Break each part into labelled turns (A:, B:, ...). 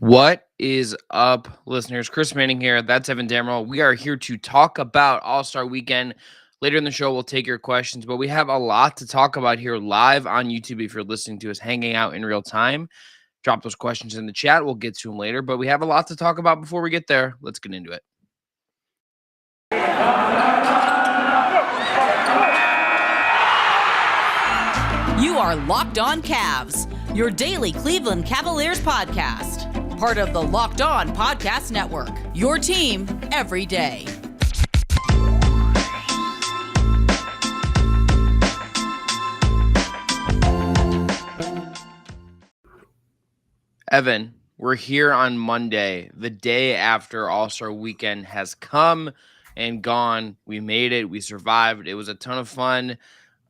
A: What is up, listeners? Chris Manning here. That's Evan Damerl. We are here to talk about All-Star Weekend. Later in the show, we'll take your questions, but we have a lot to talk about here live on YouTube if you're listening to us hanging out in real time. Drop those questions in the chat. We'll get to them later, but we have a lot to talk about before we get there. Let's get into it.
B: You are Locked On Cavs, your daily Cleveland Cavaliers podcast. Part of the Locked On Podcast Network, your team every day.
A: Evan, we're here on Monday, the day after All-Star Weekend has come and gone. We made it. We survived. It was a ton of fun.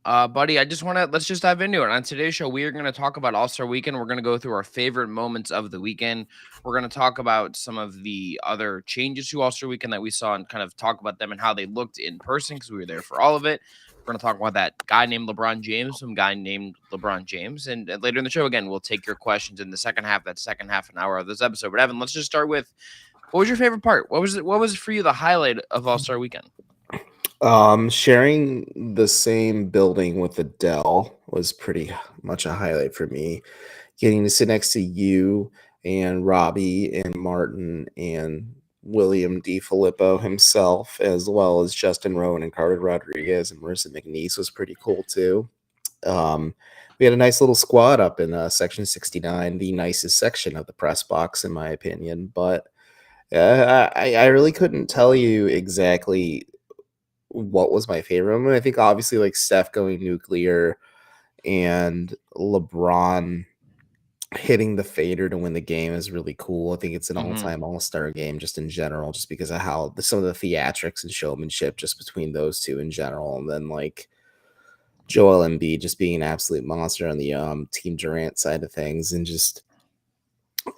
A: Buddy, let's just dive into it. On today's show, we are going to talk about All-Star Weekend. We're going to go through our favorite moments of the weekend. We're going to talk about some of the other changes to All-Star Weekend that we saw and kind of talk about them and how they looked in person because we were there for all of it. We're going to talk about that guy named LeBron James, some guy named LeBron James. And later in the show, again, we'll take your questions in the second half an hour of this episode. But Evan, let's just start with, what was your favorite part? What was for you the highlight of All-Star Weekend?
C: Sharing the same building with Adele was pretty much a highlight for me. Getting to sit next to you and Robbie and Martin and William D. Filippo himself, as well as Justin Rowan and Carter Rodriguez and Marissa McNeese was pretty cool too. We had a nice little squad up in section 69, the nicest section of the press box, in my opinion. But I really couldn't tell you exactly what was my favorite. I mean, I think obviously like Steph going nuclear and LeBron hitting the fader to win the game is really cool. I think it's an all-time all-star game just in general, just because of how some of the theatrics and showmanship just between those two in general. And then like Joel Embiid just being an absolute monster on the Team Durant side of things. And just,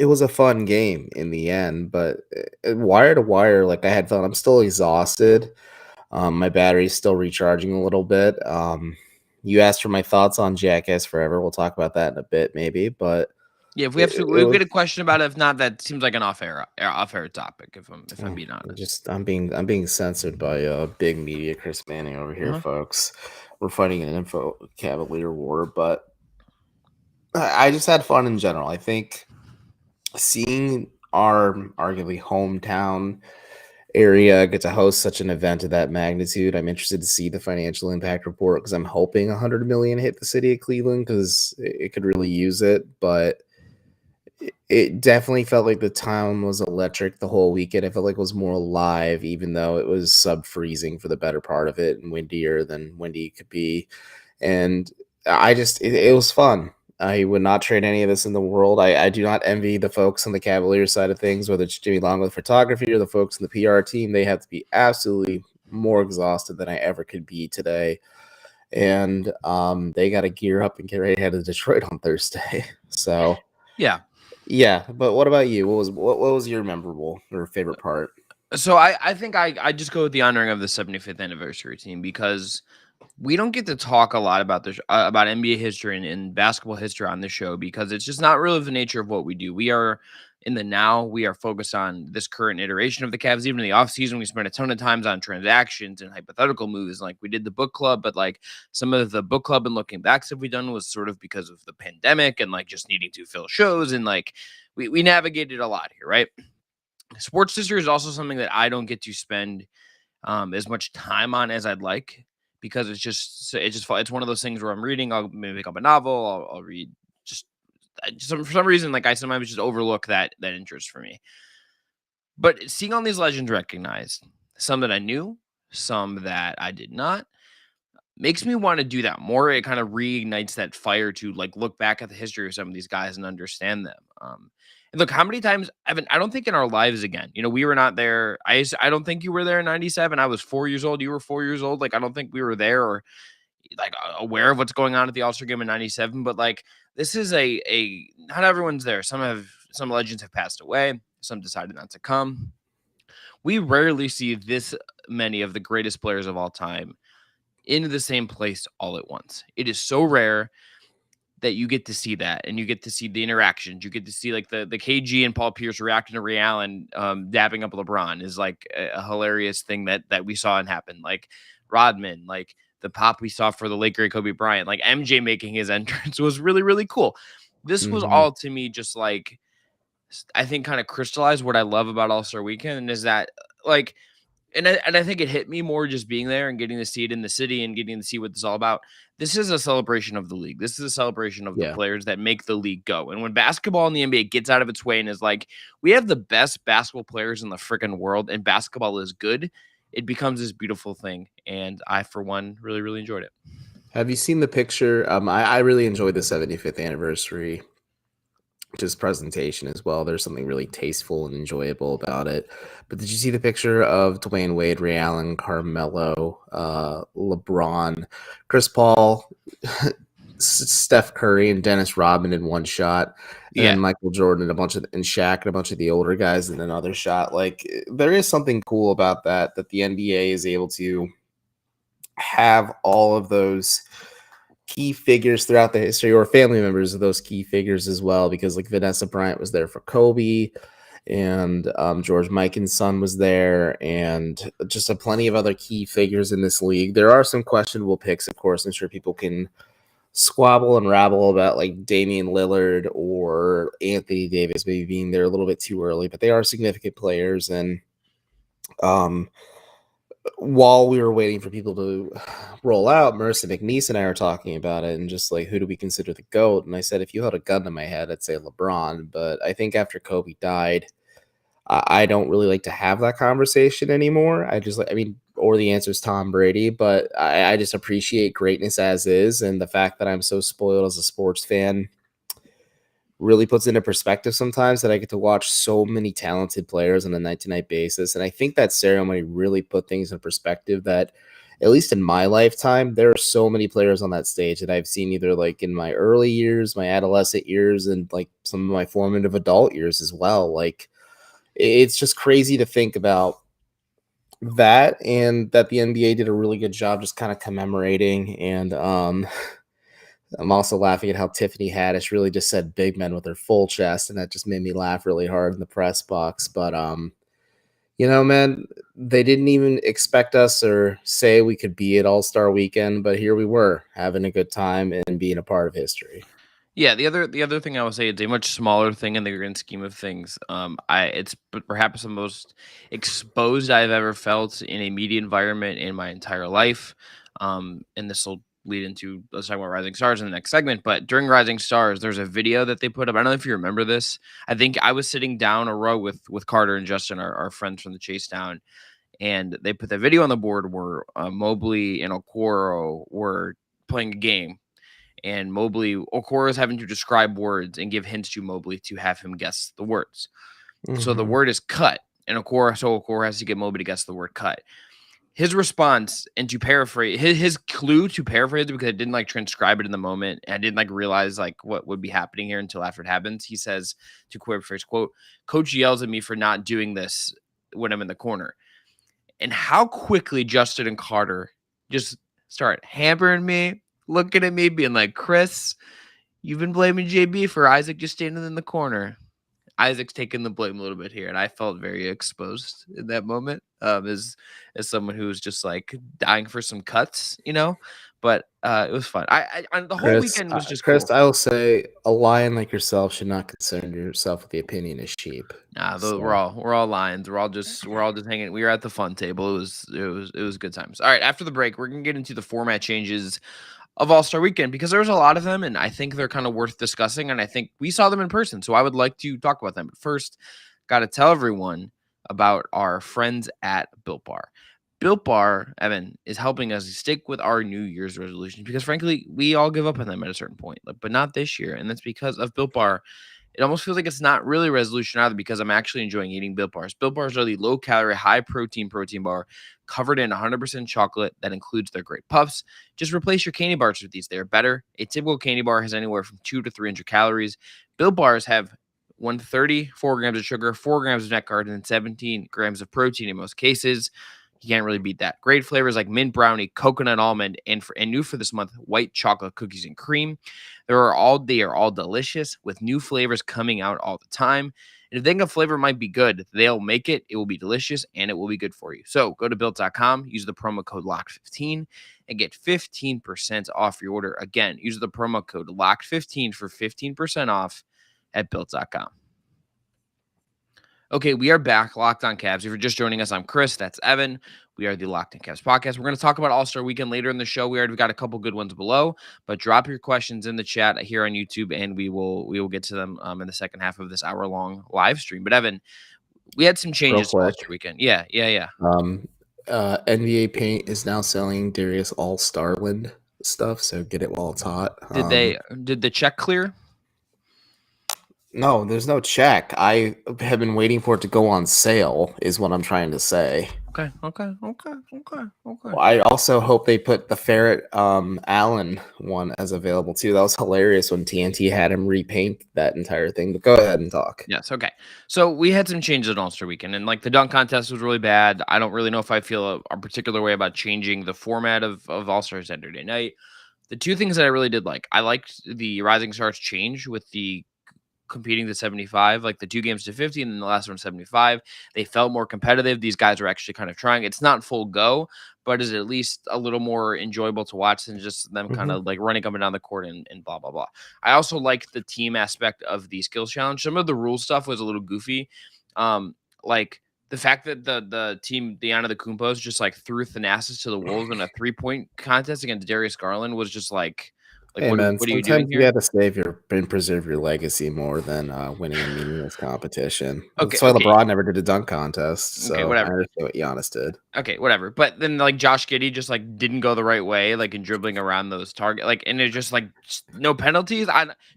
C: it was a fun game in the end, but wire to wire, like I had fun. I'm still exhausted. My battery's still recharging a little bit. You asked for my thoughts on Jackass Forever. We'll talk about that in a bit, maybe. But
A: yeah, if we have to, we'll get a question about it. If not, that seems like an off-air topic. If I'm being honest,
C: I'm being censored by big media, Chris Manning over here, folks. We're fighting an info Cavalier war, but I just had fun in general. I think seeing our arguably hometown area get to host such an event of that magnitude, I'm interested to see the financial impact report because I'm hoping $100 million hit the city of Cleveland because it could really use it. But it definitely felt like the town was electric the whole weekend. I felt like it was more alive, even though it was sub-freezing for the better part of it and windier than windy could be. And it was fun. I would not trade any of this in the world. I do not envy the folks on the Cavaliers side of things, whether it's Jimmy Long with photography or the folks in the PR team. They have to be absolutely more exhausted than I ever could be today. And they got to gear up and get ready to head to Detroit on Thursday. So, yeah. But what about you? What was your memorable or favorite part?
A: So I think I just go with the honoring of the 75th anniversary team because we don't get to talk a lot about about NBA history and basketball history on this show because it's just not really the nature of what we do. We are in the now. We are focused on this current iteration of the Cavs. Even in the offseason, we spent a ton of times on transactions and hypothetical moves. Like we did the book club, but like some of the book club and looking back stuff we've done was sort of because of the pandemic and like just needing to fill shows. And like we navigated a lot here, right? Sports history is also something that I don't get to spend as much time on as I'd like because it's one of those things where I'm reading, I'll maybe pick up a novel, I'll read for some reason, like I sometimes just overlook that interest for me. But seeing all these legends recognized, some that I knew, some that I did not, makes me want to do that more. It kind of reignites that fire to like look back at the history of some of these guys and understand them. And look, how many times, Evan, I don't think in our lives again, we were not there. I don't think you were there in 97. I was 4 years old. You were 4 years old. Like, I don't think we were there or like aware of what's going on at the All-Star game in 97. But like, this is not everyone's there. Some legends have passed away. Some decided not to come. We rarely see this many of the greatest players of all time in the same place all at once. It is so rare. that you get to see that, and you get to see the interactions. You get to see like the KG and Paul Pierce reacting to Ray Allen dapping up LeBron is like a hilarious thing that we saw and happen. Like Rodman, like the pop we saw for the late great Kobe Bryant, like MJ making his entrance was really, really cool. This was all to me just like, I think, kind of crystallized what I love about All-Star Weekend, and is that like, and I think it hit me more just being there and getting to see it in the city and getting to see what this is all about. This is a celebration of the league. This is a celebration of the players that make the league go. And when basketball in the NBA gets out of its way and is like, we have the best basketball players in the freaking world and basketball is good, it becomes this beautiful thing. And I, for one, really, really enjoyed it.
C: Have you seen the picture? I really enjoyed the 75th anniversary just presentation as well. There's something really tasteful and enjoyable about it. But did you see the picture of Dwayne Wade, Ray Allen, Carmelo, LeBron, Chris Paul, Steph Curry, and Dennis Rodman in one shot, and then Michael Jordan and Shaq and a bunch of the older guys in another shot? Like, there is something cool about that the NBA is able to have all of those key figures throughout the history, or family members of those key figures as well, because like Vanessa Bryant was there for Kobe, and George Mikan's son was there, and just a plenty of other key figures in this league. There are some questionable picks, of course. I'm sure people can squabble and rabble about like Damian Lillard or Anthony Davis maybe being there a little bit too early, but they are significant players. And while we were waiting for people to roll out, Marissa McNeese and I were talking about it and just like, who do we consider the GOAT? And I said, if you held a gun to my head, I'd say LeBron. But I think after Kobe died, I don't really like to have that conversation anymore. Or the answer is Tom Brady, but I just appreciate greatness as is. And the fact that I'm so spoiled as a sports fan really puts into perspective sometimes that I get to watch so many talented players on a night-to-night basis. And I think that ceremony really put things in perspective that, at least in my lifetime, there are so many players on that stage that I've seen either like in my early years, my adolescent years, and like some of my formative adult years as well. Like, it's just crazy to think about that, and that the NBA did a really good job just kind of commemorating. And I'm also laughing at how Tiffany Haddish really just said big men with her full chest, and that just made me laugh really hard in the press box. But, man, they didn't even expect us or say we could be at All-Star Weekend, but here we were having a good time and being a part of history.
A: Yeah, the other thing I will say, it's a much smaller thing in the grand scheme of things. It's perhaps the most exposed I've ever felt in a media environment in my entire life. And this will lead into, let's talk about Rising Stars in the next segment. But during Rising Stars, there's a video that they put up. I don't know if you remember this. I think I was sitting down a row with Carter and Justin, our friends from the Chase Down, and they put the video on the board where Mobley and Okoro were playing a game. And Okoro is having to describe words and give hints to Mobley to have him guess the words. Mm-hmm. So the word is cut, and Okoro has to get Mobley to guess the word cut. His response, and to paraphrase, his clue to paraphrase it, because I didn't like transcribe it in the moment, and I didn't like realize like what would be happening here until after it happens. He says, to paraphrase, quote, "Coach yells at me for not doing this when I'm in the corner." And how quickly Justin and Carter just start hammering me, looking at me, being like, "Chris, you've been blaming JB for Isaac just standing in the corner." Isaac's taking the blame a little bit here, and I felt very exposed in that moment, as someone who was just like dying for some cuts, But it was fun. The whole weekend was just
C: Chris,
A: cool.
C: I will say, a lion like yourself should not concern yourself with the opinion of sheep.
A: Nah, we're all lions. We're all just hanging. We were at the fun table. It was good times. All right, after the break, we're gonna get into the format changes of All-Star Weekend, because there's a lot of them, and I think they're kind of worth discussing, and I think we saw them in person, so I would like to talk about them. But first, got to tell everyone about our friends at Built Bar. Built Bar, Evan, is helping us stick with our New Year's resolutions, because frankly, we all give up on them at a certain point, but not this year, and that's because of Built Bar. It almost feels like it's not really a resolution either, because I'm actually enjoying eating Built Bars. Built Bars are the low-calorie, high-protein protein bar covered in 100% chocolate that includes their great puffs. Just replace your candy bars with these. They're better. A typical candy bar has anywhere from 200 to 300 calories. Built Bars have 130, 4 grams of sugar, 4 grams of net carbs, and 17 grams of protein in most cases. You can't really beat that. Great flavors like mint brownie, coconut almond, and new for this month, white chocolate cookies and cream. They are all delicious with new flavors coming out all the time. And if they think a flavor might be good, they'll make it. It will be delicious and it will be good for you. So go to built.com, use the promo code LOCKED15 and get 15% off your order. Again, use the promo code LOCKED15 for 15% off at built.com. Okay, we are back, Locked on Cavs. If you're just joining us, I'm Chris. That's Evan. We are the Locked on Cavs podcast. We're going to talk about All-Star Weekend later in the show. We already got a couple good ones below, but drop your questions in the chat here on YouTube, and we will get to them in the second half of this hour-long live stream. But Evan, we had some changes
C: Real
A: All-Star Weekend. Yeah.
C: NBA Paint is now selling Darius All-Starland stuff, so get it while it's hot.
A: Did the check clear?
C: No, there's no check. I have been waiting for it to go on sale, is what I'm trying to say.
A: Okay.
C: I also hope they put the Ferret Allen one as available too. That was hilarious when TNT had him repaint that entire thing. But go ahead and talk.
A: Yes, okay. So we had some changes on All-Star Weekend, and like the dunk contest was really bad. I don't really know if I feel a particular way about changing the format of All-Star Saturday night. The two things that I really did like, I liked the Rising Stars change with the competing to 75, like the 2 games to 50 and then the last one 75. They felt more competitive. These guys are actually kind of trying. It's not full go, but is at least a little more enjoyable to watch than just them kind of like running up and down the court and blah, blah, blah. I also liked the team aspect of the skills challenge. Some of the rule stuff was a little goofy. Like the fact that the team, the Antetokounmpos, just like threw Thanasis to the Wolves in a 3-point contest against Darius Garland was just like
C: hey,
A: what are you doing here?
C: You got to save and preserve your legacy more than winning a meaningless competition.
A: Okay,
C: that's why LeBron never did a dunk contest. So
A: okay, whatever.
C: I understand what Giannis did.
A: Okay, whatever. But then like Josh Giddey just like didn't go the right way, like in dribbling around those target, like, and it just like no penalties.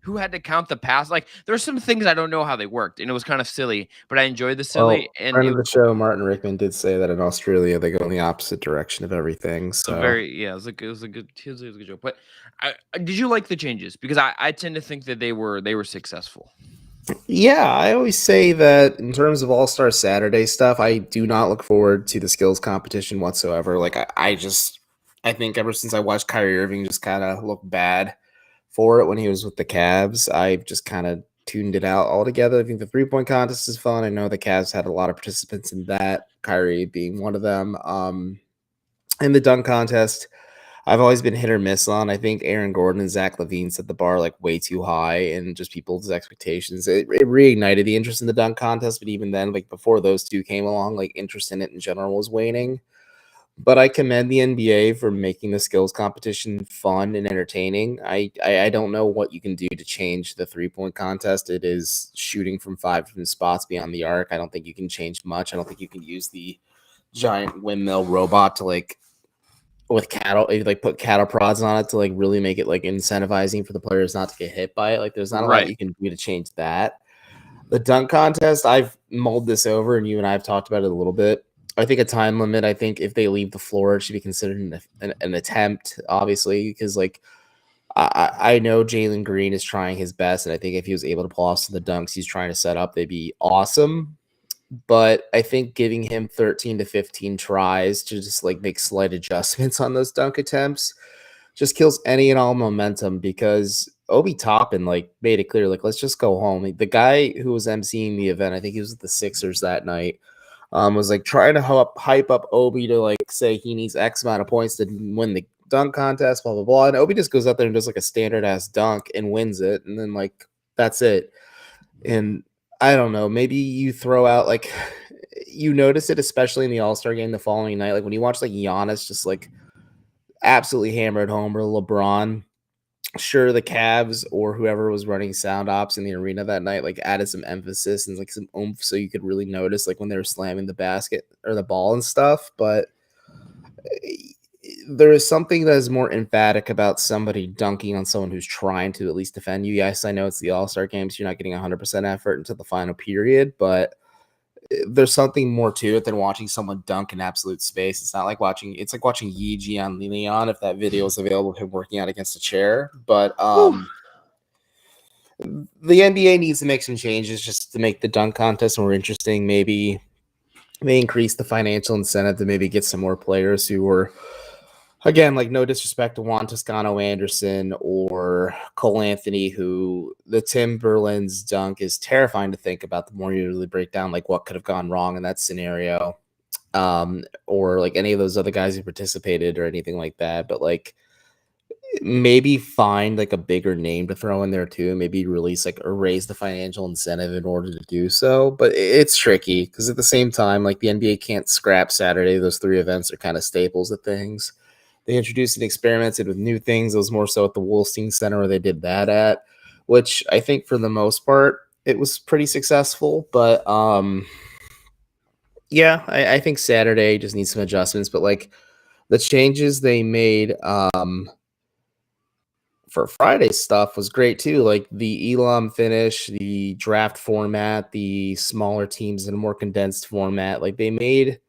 A: Who had to count the pass? Like there's some things I don't know how they worked, and it was kind of silly, but I enjoyed the silly. And
C: friend of the show, Martin Rickman, did say that in Australia they go in the opposite direction of everything. So
A: it was a good joke. But did you like the changes? Because I tend to think that they were successful.
C: Yeah, I always say that in terms of All-Star Saturday stuff, I do not look forward to the skills competition whatsoever. Like I think ever since I watched Kyrie Irving just kind of look bad for it when he was with the Cavs, I've just kind of tuned it out altogether. I think the 3-point contest is fun. I know the Cavs had a lot of participants in that, Kyrie being one of them. In the dunk contest, I've always been hit or miss on. I think Aaron Gordon and Zach LaVine set the bar like way too high and just people's expectations. It reignited the interest in the dunk contest, but even then, like before those two came along, like interest in it in general was waning. But I commend the NBA for making the skills competition fun and entertaining. I don't know what you can do to change the 3-point contest. It is shooting from 5 different spots beyond the arc. I don't think you can change much. I don't think you can use the giant windmill robot to like with cattle, like put cattle prods on it to like really make it like incentivizing for the players not to get hit by it. Like there's not a lot you can do to change that. The dunk contest, I've mulled this over and you and I have talked about it a little bit. I think a time limit, I think if they leave the floor, it should be considered an attempt, obviously, because like I know Jalen Green is trying his best, and I think if he was able to pull off some of the dunks he's trying to set up, they'd be awesome. But I think giving him 13 to 15 tries to just like make slight adjustments on those dunk attempts just kills any and all momentum, because Obi Toppin like made it clear, like, let's just go home. The guy who was emceeing the event, I think he was with the Sixers that night, was like trying to hype up Obi to like say he needs X amount of points to win the dunk contest, blah, blah, blah. And Obi just goes out there and does like a standard ass dunk and wins it. And then like, that's it. And I don't know, maybe you throw out like, you notice it, especially in the All-Star game the following night. Like when you watch like Giannis just like absolutely hammered home, or LeBron, sure, the Cavs or whoever was running sound ops in the arena that night like added some emphasis and like some oomph so you could really notice like when they were slamming the basket or the ball and stuff. But there is something that is more emphatic about somebody dunking on someone who's trying to at least defend you. Yes, I know it's the All-Star game, so you're not getting 100% effort until the final period, but there's something more to it than watching someone dunk in absolute space. It's not like watching, it's like watching Yeeji on Leon, if that video is available of him working out against a chair. But the NBA needs to make some changes just to make the dunk contest more interesting. Maybe may increase the financial incentive to maybe get some more players who were, again, like no disrespect to Juan Toscano Anderson or Cole Anthony, who the Timberlands dunk is terrifying to think about the more you really break down like what could have gone wrong in that scenario. Or like any of those other guys who participated or anything like that. But like maybe find like a bigger name to throw in there too. Maybe release like or raise the financial incentive in order to do so. But it's tricky because at the same time, like the NBA can't scrap Saturday. Those 3 events are kind of staples of things. They introduced and experimented with new things. It was more so at the Wolstein Center where they did that at, which I think for the most part it was pretty successful. But yeah, I think Saturday just needs some adjustments. But like the changes they made for Friday's stuff was great too. Like the Elam finish, the draft format, the smaller teams in a more condensed format. Like they made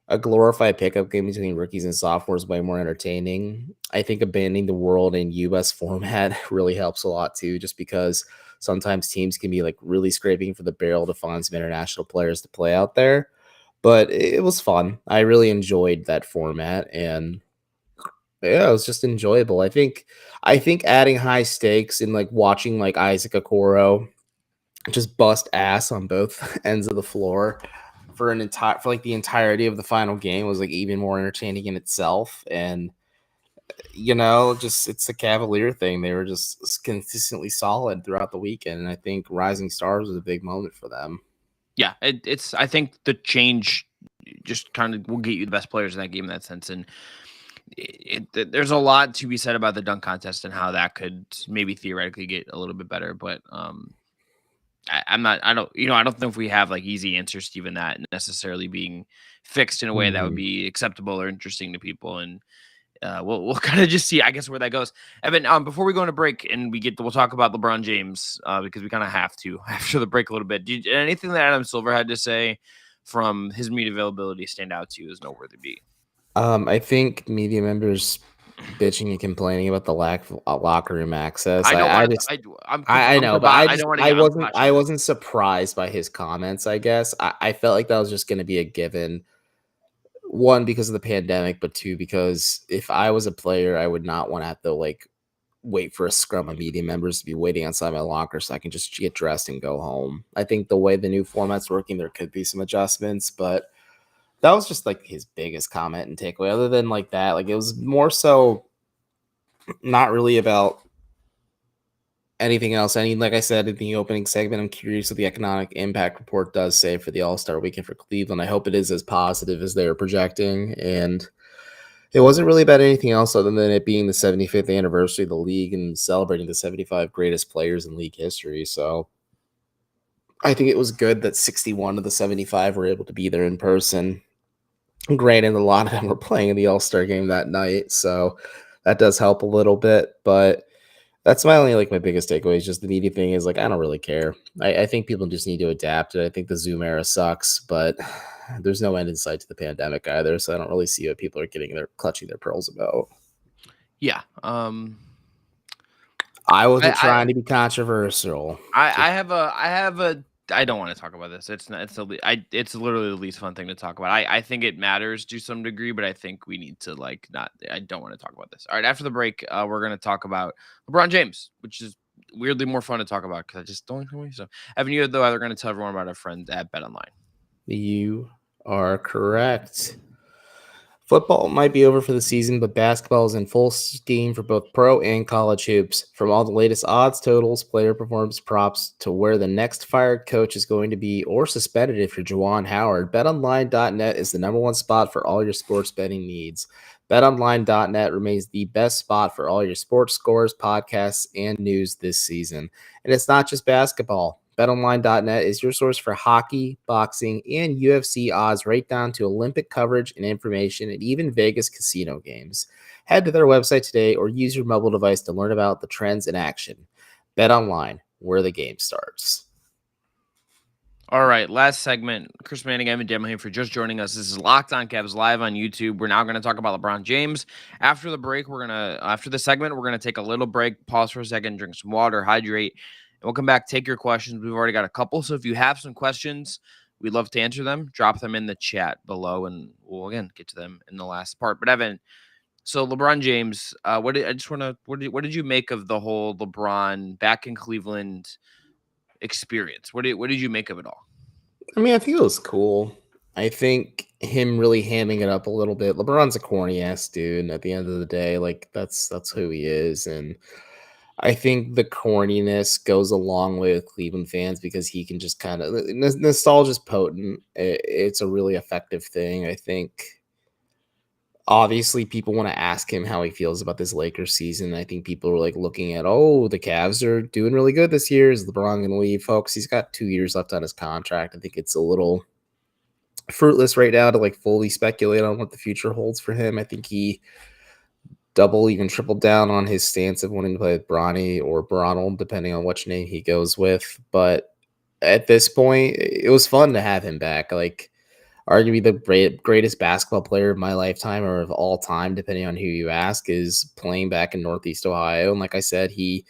C: a glorified pickup game between rookies and sophomores way more entertaining. I think abandoning the world in US format really helps a lot too, just because sometimes teams can be like really scraping for the barrel to find some international players to play out there. But it was fun. I really enjoyed that format, and yeah, it was just enjoyable. I think adding high stakes and like watching like Isaac Okoro just bust ass on both ends of the floor for like the entirety of the final game was like even more entertaining in itself. And just it's the Cavalier thing. They were just consistently solid throughout the weekend, and I think Rising Stars was a big moment for them.
A: Yeah, it's. I think the change just kind of will get you the best players in that game in that sense, and there's a lot to be said about the dunk contest and how that could maybe theoretically get a little bit better. But I don't know if we have like easy answers to even that necessarily being fixed in a way that would be acceptable or interesting to people. And we'll kind of just see, I guess, where that goes. Evan, before we go into break and we'll talk about LeBron James because we kind of have to after the break a little bit. Did anything that Adam Silver had to say from his media availability stand out to you as noteworthy?
C: I think media members bitching and complaining about the lack of locker room access.
A: I know,
C: I wasn't surprised by his comments. I guess I felt like that was just going to be a given. 1, because of the pandemic, but 2, because if I was a player, I would not want to have to like wait for a scrum of media members to be waiting outside my locker so I can just get dressed and go home. I think the way the new format's working, there could be some adjustments, but that was just like his biggest comment and takeaway. Other than like that, like it was more so not really about anything else. I mean, like I said in the opening segment, I'm curious what the economic impact report does say for the All-Star weekend for Cleveland. I hope it is as positive as they were projecting. And it wasn't really about anything else other than it being the 75th anniversary of the league and celebrating the 75 greatest players in league history. So I think it was good that 61 of the 75 were able to be there in person. Granted, a lot of them were playing in the All-Star game that night, so that does help a little bit. But that's my biggest takeaway is just the media thing is like, I don't really care. I think people just need to adapt. I think the Zoom era sucks, but there's no end in sight to the pandemic either. So I don't really see what people are clutching their pearls about.
A: Yeah.
C: I wasn't trying to be controversial.
A: I don't want to talk about this. It's literally the least fun thing to talk about. I think it matters to some degree, but I think we need to I don't want to talk about this. All right. After the break, we're going to talk about LeBron James, which is weirdly more fun to talk about because I just don't know. So Evan, you're going to tell everyone about our friends at BetOnline.
C: You are correct. Football might be over for the season, but basketball is in full steam for both pro and college hoops. From all the latest odds, totals, player performance props, to where the next fired coach is going to be or suspended if you're Juwan Howard, BetOnline.net is the #1 spot for all your sports betting needs. BetOnline.net remains the best spot for all your sports scores, podcasts, and news this season. And it's not just basketball. BetOnline.net is your source for hockey, boxing, and UFC odds right down to Olympic coverage and information and even Vegas casino games. Head to their website today or use your mobile device to learn about the trends in action. BetOnline, where the game starts.
A: All right, last segment. Chris Manning, Evan Demley for just joining us. This is Locked On Cavs live on YouTube. We're now going to talk about LeBron James. After the break, after the segment, we're going to take a little break, pause for a second, drink some water, hydrate. We'll come back, take your questions. We've already got a couple, so if you have some questions, We'd love to answer them. Drop them in the chat below, and we'll again get to them in the last part. But Evan, so LeBron James, what did you make of the whole LeBron back in Cleveland experience? What did you make of it all?
C: I mean, I think it was cool. I think him really handing it up a little bit. LeBron's a corny ass dude. And at the end of the day, like that's who he is. And I think the corniness goes along with Cleveland fans because he can just kind of nostalgia's potent. It's a really effective thing. I think obviously people want to ask him how he feels about this Lakers season. I think people are like looking at, oh, the Cavs are doing really good this year. Is LeBron going to leave? Folks, he's got 2 years left on his contract. I think it's a little fruitless right now to like fully speculate on what the future holds for him. I think he double, even triple down on his stance of wanting to play with Bronny or Bronald, depending on which name he goes with. But at this point, it was fun to have him back. Like, arguably the greatest basketball player of my lifetime or of all time, depending on who you ask, is playing back in Northeast Ohio. And like I said, he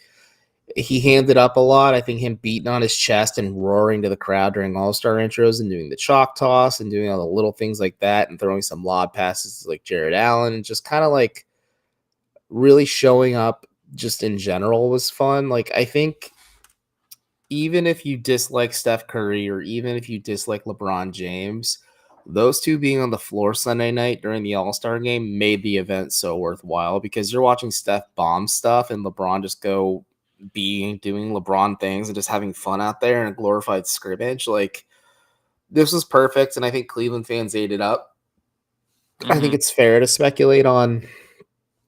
C: handed up a lot. I think him beating on his chest and roaring to the crowd during All-Star intros and doing the chalk toss and doing all the little things like that and throwing some lob passes to like Jared Allen and just kind of like really showing up just in general was fun. Like, I think even if you dislike Steph Curry or even if you dislike LeBron James, those two being on the floor Sunday night during the All-Star game made the event so worthwhile because you're watching Steph bomb stuff and LeBron just go doing LeBron things and just having fun out there in a glorified scrimmage. Like, this was perfect, and I think Cleveland fans ate it up. Mm-hmm. I think it's fair to speculate on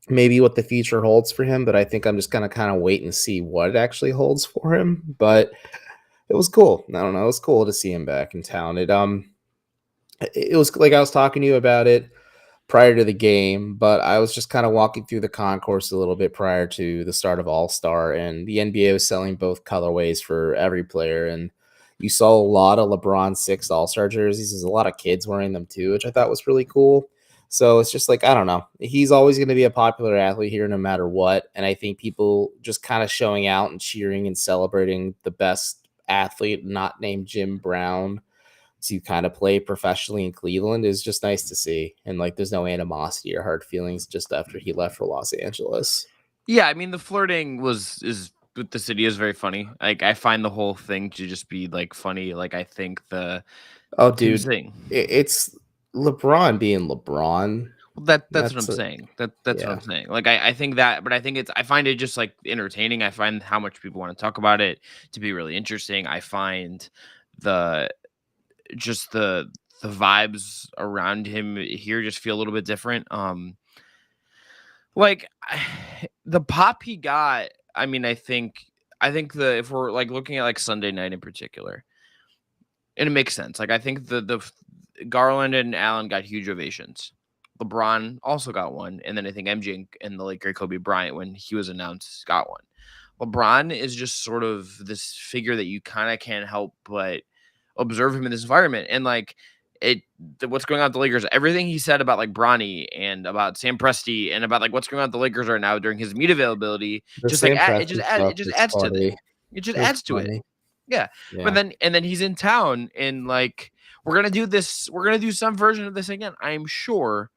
C: maybe what the future holds for him, but I think I'm just gonna kind of wait and see what it actually holds for him. But it was cool. I don't know. It was cool to see him back in town. It was like I was talking to you about it prior to the game, but I was just kind of walking through the concourse a little bit prior to the start of All-Star, and the NBA was selling both colorways for every player, and you saw a lot of LeBron 6 All-Star jerseys. There's a lot of kids wearing them too, which I thought was really cool. So it's just like, I don't know. He's always going to be a popular athlete here no matter what, and I think people just kind of showing out and cheering and celebrating the best athlete not named Jim Brown to kind of play professionally in Cleveland is just nice to see. And like, there's no animosity or hard feelings just after he left for Los Angeles.
A: Yeah. I mean, the flirting is with the city is very funny. Like, I find the whole thing to just be like funny. Like, I think
C: dude, it's LeBron being LeBron.
A: Well, that's what I'm saying. That's what I'm saying. Like, I think that, but I find it just like entertaining. I find how much people want to talk about it to be really interesting. I find the vibes around him here just feel a little bit different. Like the pop he got, I mean, I think if we're like looking at like Sunday night in particular, and it makes sense. Like, I think the Garland and Allen got huge ovations. LeBron also got one, and then I think MJ and the late great Kobe Bryant, when he was announced, got one. LeBron is just sort of this figure that you kind of can't help but observe him in this environment. And like what's going on at the Lakers, everything he said about like Bronny and about Sam Presti and about like what's going on at the Lakers right now during his media availability, it just adds to it. It just adds to it. Yeah. But then he's in town and like, we're going to do some version of this again, I'm sure,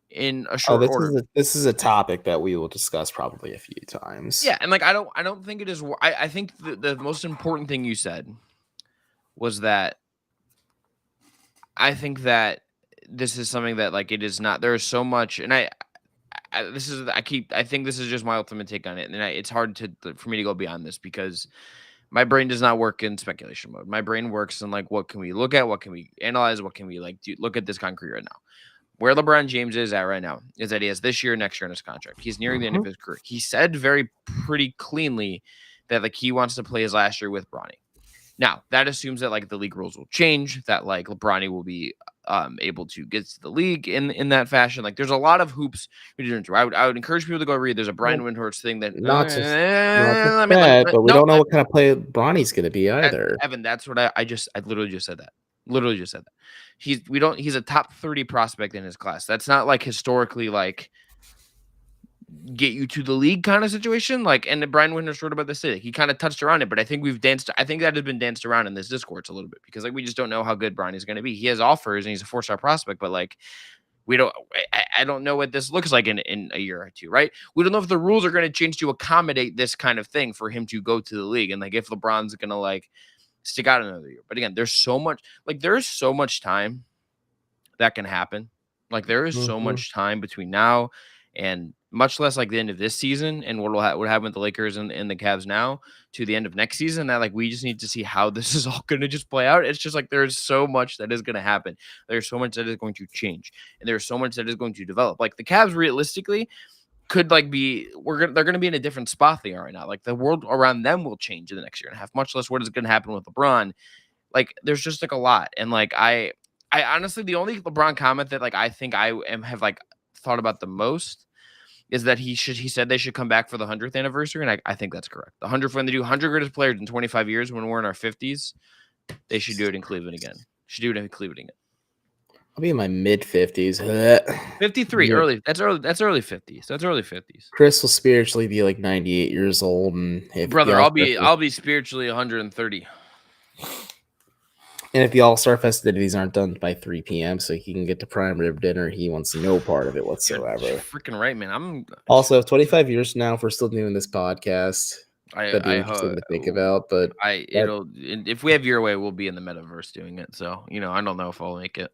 A: in a short order.
C: This is a topic that we will discuss probably a few times.
A: Yeah. And like, I don't think it is. I think the most important thing you said was that I think that this is something that like it is not. There is so much, and I think this is just my ultimate take on it, and it's hard for me to go beyond this because my brain does not work in speculation mode. My brain works in like, what can we look at, what can we analyze, what can we like do, look at this concrete right now. Where LeBron James is at right now is that he has this year, next year in his contract. He's nearing the end of his career. He said pretty cleanly that like he wants to play his last year with Bronny. Now, that assumes that like the league rules will change, that like LeBron will be able to get to the league in that fashion. Like, there's a lot of hoops. I would encourage people to go read. There's a Brian Windhorst thing that
C: but we don't know what kind of play Bronny's going to be either.
A: Evan, that's what I literally just said that. Literally just said that. He's a top 30 prospect in his class. That's not like historically like get you to the league kind of situation. Like, and Brian Windhorst wrote about this today. He kind of touched around it, but I think I think that has been danced around in this discourse a little bit because like we just don't know how good Bronny's going to be. He has offers and he's a 4-star prospect, but like we don't. I don't know what this looks like in a year or two, right? We don't know if the rules are going to change to accommodate this kind of thing for him to go to the league, and like if LeBron's going to like stick out another year. But again, there's so much time that can happen. Like there is so much time between now and much less like the end of this season and what happen with the Lakers and the Cavs now to the end of next season that like we just need to see how this is all going to just play out. It's just like there's so much that is going to happen. There's so much that is going to change and there's so much that is going to develop. Like the Cavs realistically could like be they're going to be in a different spot they are right now. Like the world around them will change in the next year and a half, much less what is going to happen with LeBron. Like there's just like a lot. And like I honestly, the only LeBron comment that like I think have like thought about the most is that he said they should come back for the 100th anniversary, and I think that's correct. The 100th, when they do 100 greatest players in 25 years, when we're in our 50s, they should do it in Cleveland again. Should do it in Cleveland again.
C: I'll be in my mid 50s.
A: 53,
C: Yeah.
A: early. That's early 50s. That's early 50s.
C: Chris will spiritually be like 98 years old, and
A: Brother, I'll be spiritually 130.
C: And if the All-Star festivities aren't done by 3 p.m. so he can get to prime rib dinner, he wants no part of it whatsoever.
A: You're freaking right, man.
C: Also, 25 years from now, if we're still doing this podcast, that'd be interesting to think about. But
A: if we have your way, we'll be in the metaverse doing it. So, I don't know if I'll make it.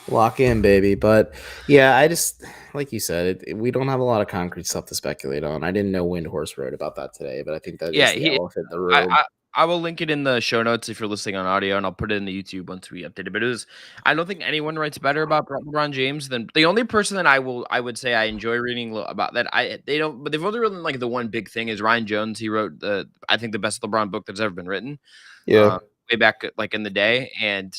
C: Lock in, baby. But yeah, I just, like you said, we don't have a lot of concrete stuff to speculate on. I didn't know Windhorst wrote about that today, but I think that is the elephant in the room.
A: I will link it in the show notes if you're listening on audio, and I'll put it in the YouTube once we update it. But I don't think anyone writes better about LeBron James than the only person that I would say I enjoy reading about that. But they've only written like the one big thing is Ryan Jones. He wrote I think the best LeBron book that's ever been written.
C: Yeah,
A: way back like in the day, and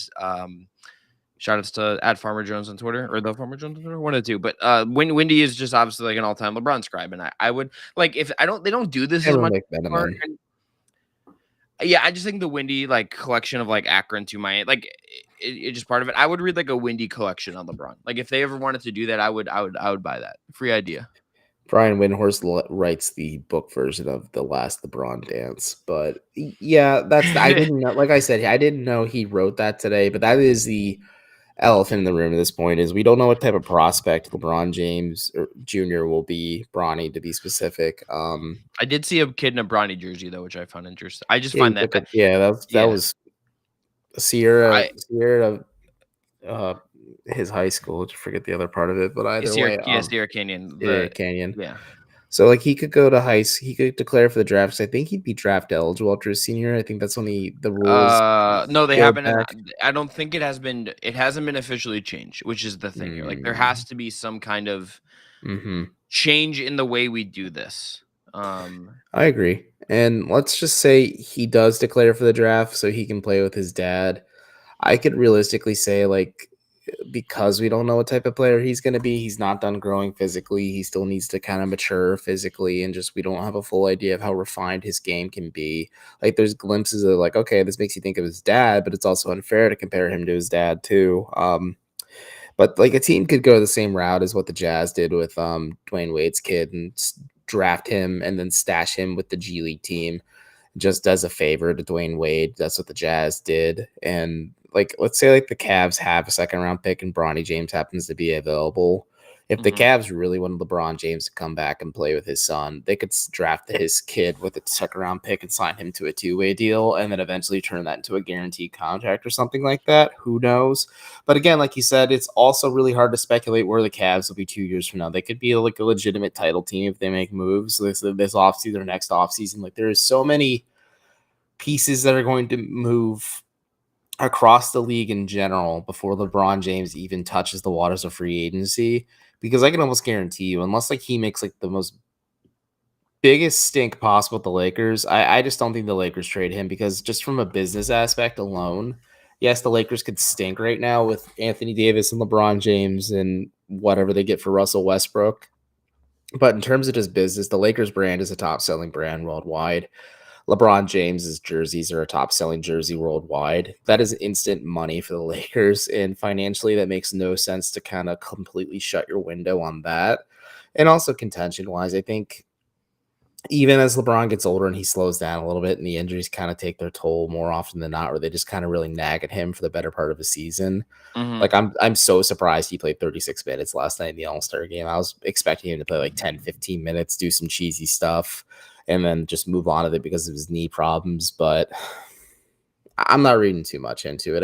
A: shout outs to @FarmerJones on Twitter or the Farmer Jones on Twitter, one of the two. But Wendy is just obviously like an all-time LeBron scribe, and I would like if they don't do this as much. Yeah, I just think the Windy like collection of like Akron to Miami, like it's just part of it. I would read like a Windy collection on LeBron. Like if they ever wanted to do that, I would buy that. Free idea.
C: Brian Windhorst writes the book version of The Last LeBron Dance, but yeah, I didn't know. Like I said, I didn't know he wrote that today, but that is the elephant in the room at this point. Is we don't know what type of prospect LeBron James Jr. will be. Bronny, to be specific.
A: I did see a kid in a Bronny jersey though, which I found interesting. I just find that
C: that was Sierra his high school. I forget the other part of it, but either way,
A: Sierra Canyon.
C: Canyon.
A: Yeah.
C: So like he could go to he could declare for the draft. So I think he'd be draft eligible after his senior. I think that's when the rules.
A: No, they haven't. I don't think it has been. It hasn't been officially changed, which is the thing here. Like there has to be some kind of change in the way we do this.
C: I agree. And let's just say he does declare for the draft so he can play with his dad. I could realistically say like, because we don't know what type of player he's going to be, he's not done growing physically. He still needs to kind of mature physically, and just we don't have a full idea of how refined his game can be. Like there's glimpses of like, okay, this makes you think of his dad, but it's also unfair to compare him to his dad too. But like a team could go the same route as what the Jazz did with Dwayne Wade's kid and draft him and then stash him with the G League team just as a favor to Dwayne Wade. That's what the Jazz did. And like, let's say like the Cavs have a second round pick and Bronny James happens to be available. If the Cavs really wanted LeBron James to come back and play with his son, they could draft his kid with a second round pick and sign him to a 2-way deal and then eventually turn that into a guaranteed contract or something like that. Who knows? But again, like you said, it's also really hard to speculate where the Cavs will be 2 years from now. They could be like a legitimate title team if they make moves this offseason or next offseason. Like there is so many pieces that are going to move across the league in general before LeBron James even touches the waters of free agency. Because I can almost guarantee you, unless like he makes like the most biggest stink possible with the Lakers, I just don't think the Lakers trade him, because just from a business aspect alone, yes, the Lakers could stink right now with Anthony Davis and LeBron James and whatever they get for Russell Westbrook. But in terms of just business, the Lakers brand is a top selling brand worldwide. LeBron James's jerseys are a top selling jersey worldwide. That is instant money for the Lakers. And financially, that makes no sense to kind of completely shut your window on that. And also contention-wise, I think even as LeBron gets older and he slows down a little bit and the injuries kind of take their toll more often than not, where they just kind of really nag at him for the better part of the season.
A: Mhm.
C: Like I'm so surprised he played 36 minutes last night in the All-Star game. I was expecting him to play like 10, 15 minutes, do some cheesy stuff, and then just move on with it because of his knee problems. But I'm not reading too much into it.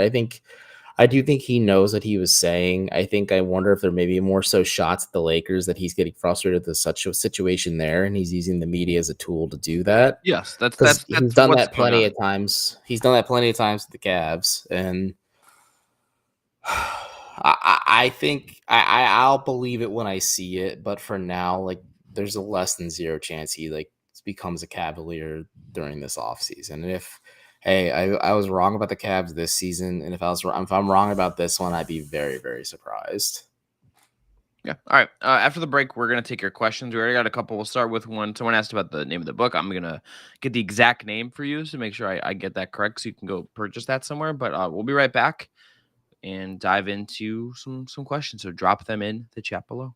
C: I do think he knows what he was saying. I wonder if there may be more so shots at the Lakers that he's getting frustrated with such a situation there, and he's using the media as a tool to do that.
A: Yes, that's
C: Because
A: that's
C: he's
A: that's
C: done
A: what's
C: that
A: going
C: plenty
A: on.
C: of times. He's done that plenty of times with the Cavs, and I think I'll believe it when I see it. But for now, like there's a less than zero chance he like becomes a Cavalier during this offseason. And if hey, I was wrong about the Cavs this season, and if I'm wrong about this one, I'd be very, very surprised.
A: Yeah. All right. After the break, we're gonna take your questions. We already got a couple. We'll start with one. Someone asked about the name of the book. I'm gonna get the exact name for you to make sure I get that correct, so you can go purchase that somewhere. But we'll be right back and dive into some questions. So drop them in the chat below.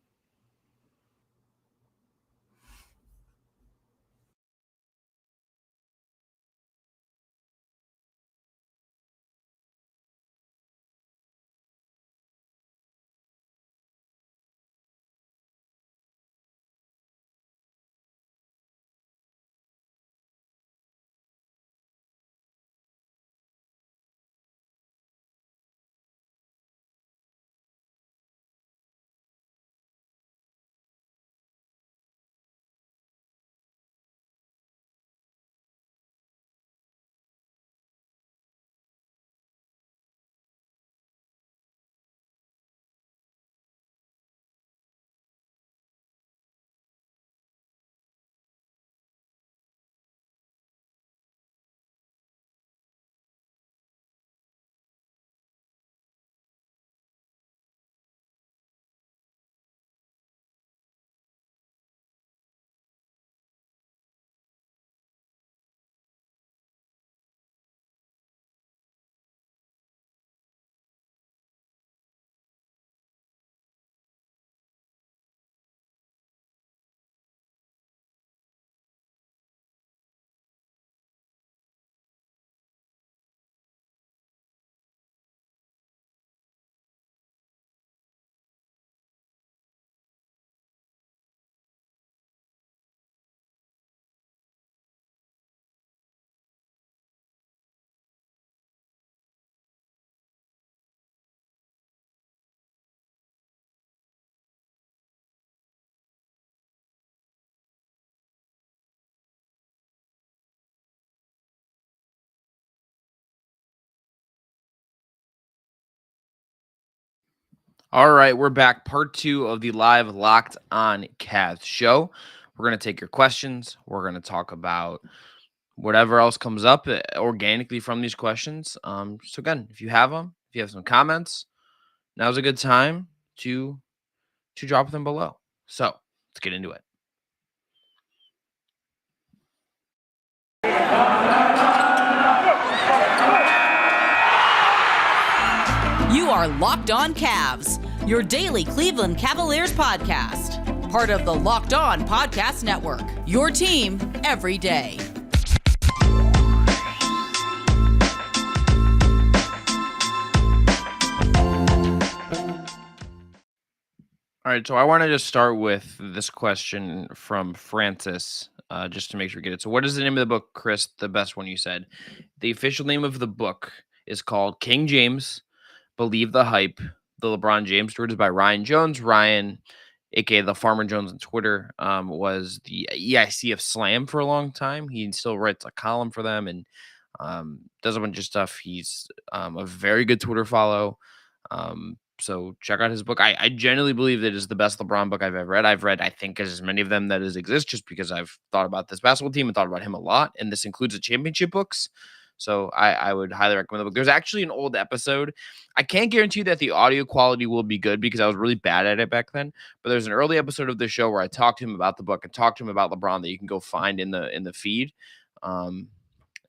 A: All right, we're back. Part 2 of the live Locked On Cavs show. We're going to take your questions. We're going to talk about whatever else comes up organically from these questions. So again, if you have them, if you have some comments, now's a good time to drop them below. So let's get into it.
B: You are Locked On Cavs, your daily Cleveland Cavaliers podcast. Part of the Locked On Podcast Network, your team every day.
A: All right, so I want to just start with this question from Francis, just to make sure we get it. So what is the name of the book, Chris? The best one you said. The official name of the book is called King James, Believe the Hype, the LeBron James story, is by Ryan Jones. Ryan, aka the Farmer Jones on Twitter, was the EIC of Slam for a long time. He still writes a column for them and does a bunch of stuff. He's a very good Twitter follow. So check out his book. I genuinely believe that it is the best LeBron book I've ever read. I've read, I think, as many of them that exist, just because I've thought about this basketball team and thought about him a lot. And this includes the championship books. So I would highly recommend the book. There's actually an old episode. I can't guarantee that the audio quality will be good because I was really bad at it back then. But there's an early episode of the show where I talked to him about the book and talked to him about LeBron that you can go find in the feed. And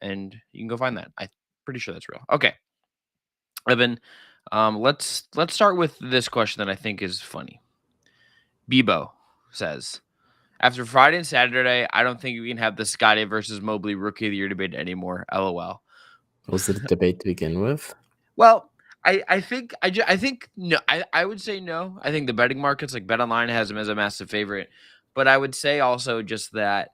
A: you can go find that. I'm pretty sure that's real. Okay. Evan, let's start with this question that I think is funny. Bebo, says, after Friday and Saturday, I don't think we can have the Scottie versus Mobley Rookie of the Year debate anymore. LOL.
C: Was it a debate to begin with?
A: Well, I think I think no. I would say no. I think the betting markets like BetOnline has him as a massive favorite, but I would say also just that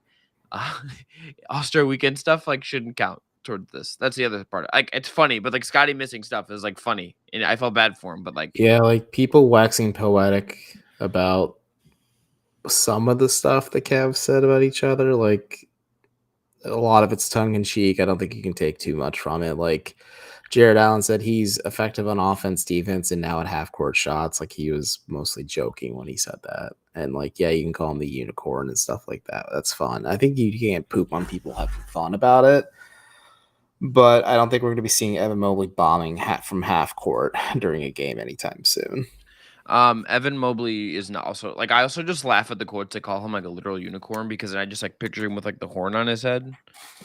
A: All-Star Weekend stuff like shouldn't count towards this. That's the other part. Like it's funny, but like Scotty missing stuff is like funny, and I felt bad for him. But like,
C: Yeah, like people waxing poetic about some of the stuff the Cavs said about each other, like a lot of it's tongue in cheek. I don't think you can take too much from it. Like Jared Allen said he's effective on offense, defense, and now at half court shots. Like he was mostly joking when he said that. And like, yeah, you can call him the unicorn and stuff like that. That's fun. I think you can't poop on people having fun about it. But I don't think we're going to be seeing Evan Mobley bombing from half court during a game anytime soon.
A: Evan Mobley is not also like I also just laugh at the quotes that call him like a literal unicorn because I just like picture him with like the horn on his head.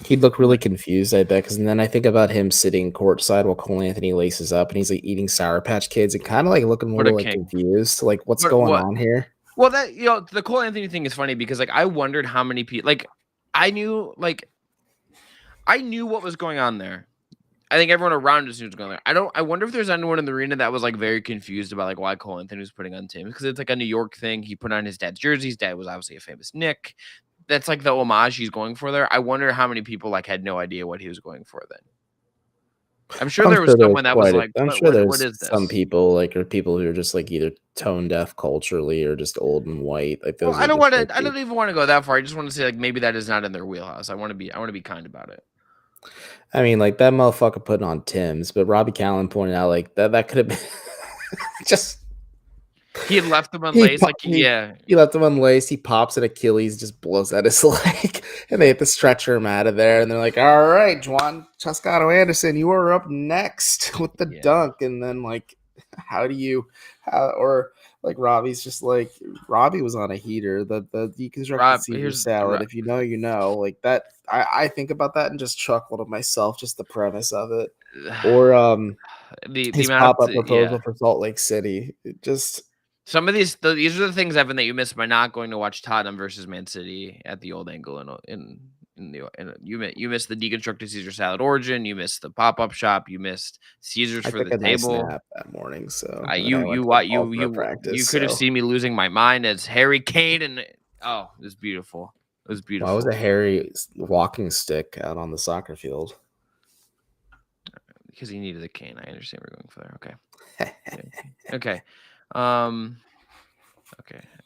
C: He'd look really confused, I bet, because then I think about him sitting courtside while Cole Anthony laces up and he's like eating Sour Patch Kids and kind of like looking a little like confused. Like, what's going on here?
A: Well, that the Cole Anthony thing is funny because like I wondered how many people like I knew what was going on there. I think everyone around us knew what was going on. I wonder if there's anyone in the arena that was like very confused about like why Cole Anthony was putting on Tim because it's like a New York thing. He put on his dad's jersey. His dad was obviously a famous Knick. That's like the homage he's going for there. I wonder how many people like had no idea what he was going for then. I'm sure there was someone that was like, what is this?
C: Some people like are people who are just like either tone deaf culturally or just old and white. Like those.
A: Well, I don't even want to go that far. I just want to say like maybe that is not in their wheelhouse. I want to be kind about it.
C: I mean, like that motherfucker putting on Tim's, but Robbie Callen pointed out like that could have been just.
A: He had left him unlaced. He
C: left him unlaced. He pops at Achilles, just blows out his leg, and they have to stretcher him out of there. And they're like, "All right, Juan Toscano Anderson, you are up next with the dunk." And then like, Robbie's just like Robbie was on a heater. The deconstructed Caesar salad. If you know, you know. Like that, I think about that and just chuckle to myself. Just the premise of it, or his pop-up proposal for Salt Lake City. It just.
A: Some of these are the things, Evan, that you missed by not going to watch Tottenham versus Man City at the old angle. You missed the deconstructed Caesar salad origin. You missed the pop-up shop. You missed Caesars for the table
C: that morning. So
A: you could have seen me losing my mind as Harry Kane, and it was beautiful. It was beautiful.
C: Why was a Harry walking stick out on the soccer field?
A: Because he needed a cane. I understand we're going for there. Okay. Okay.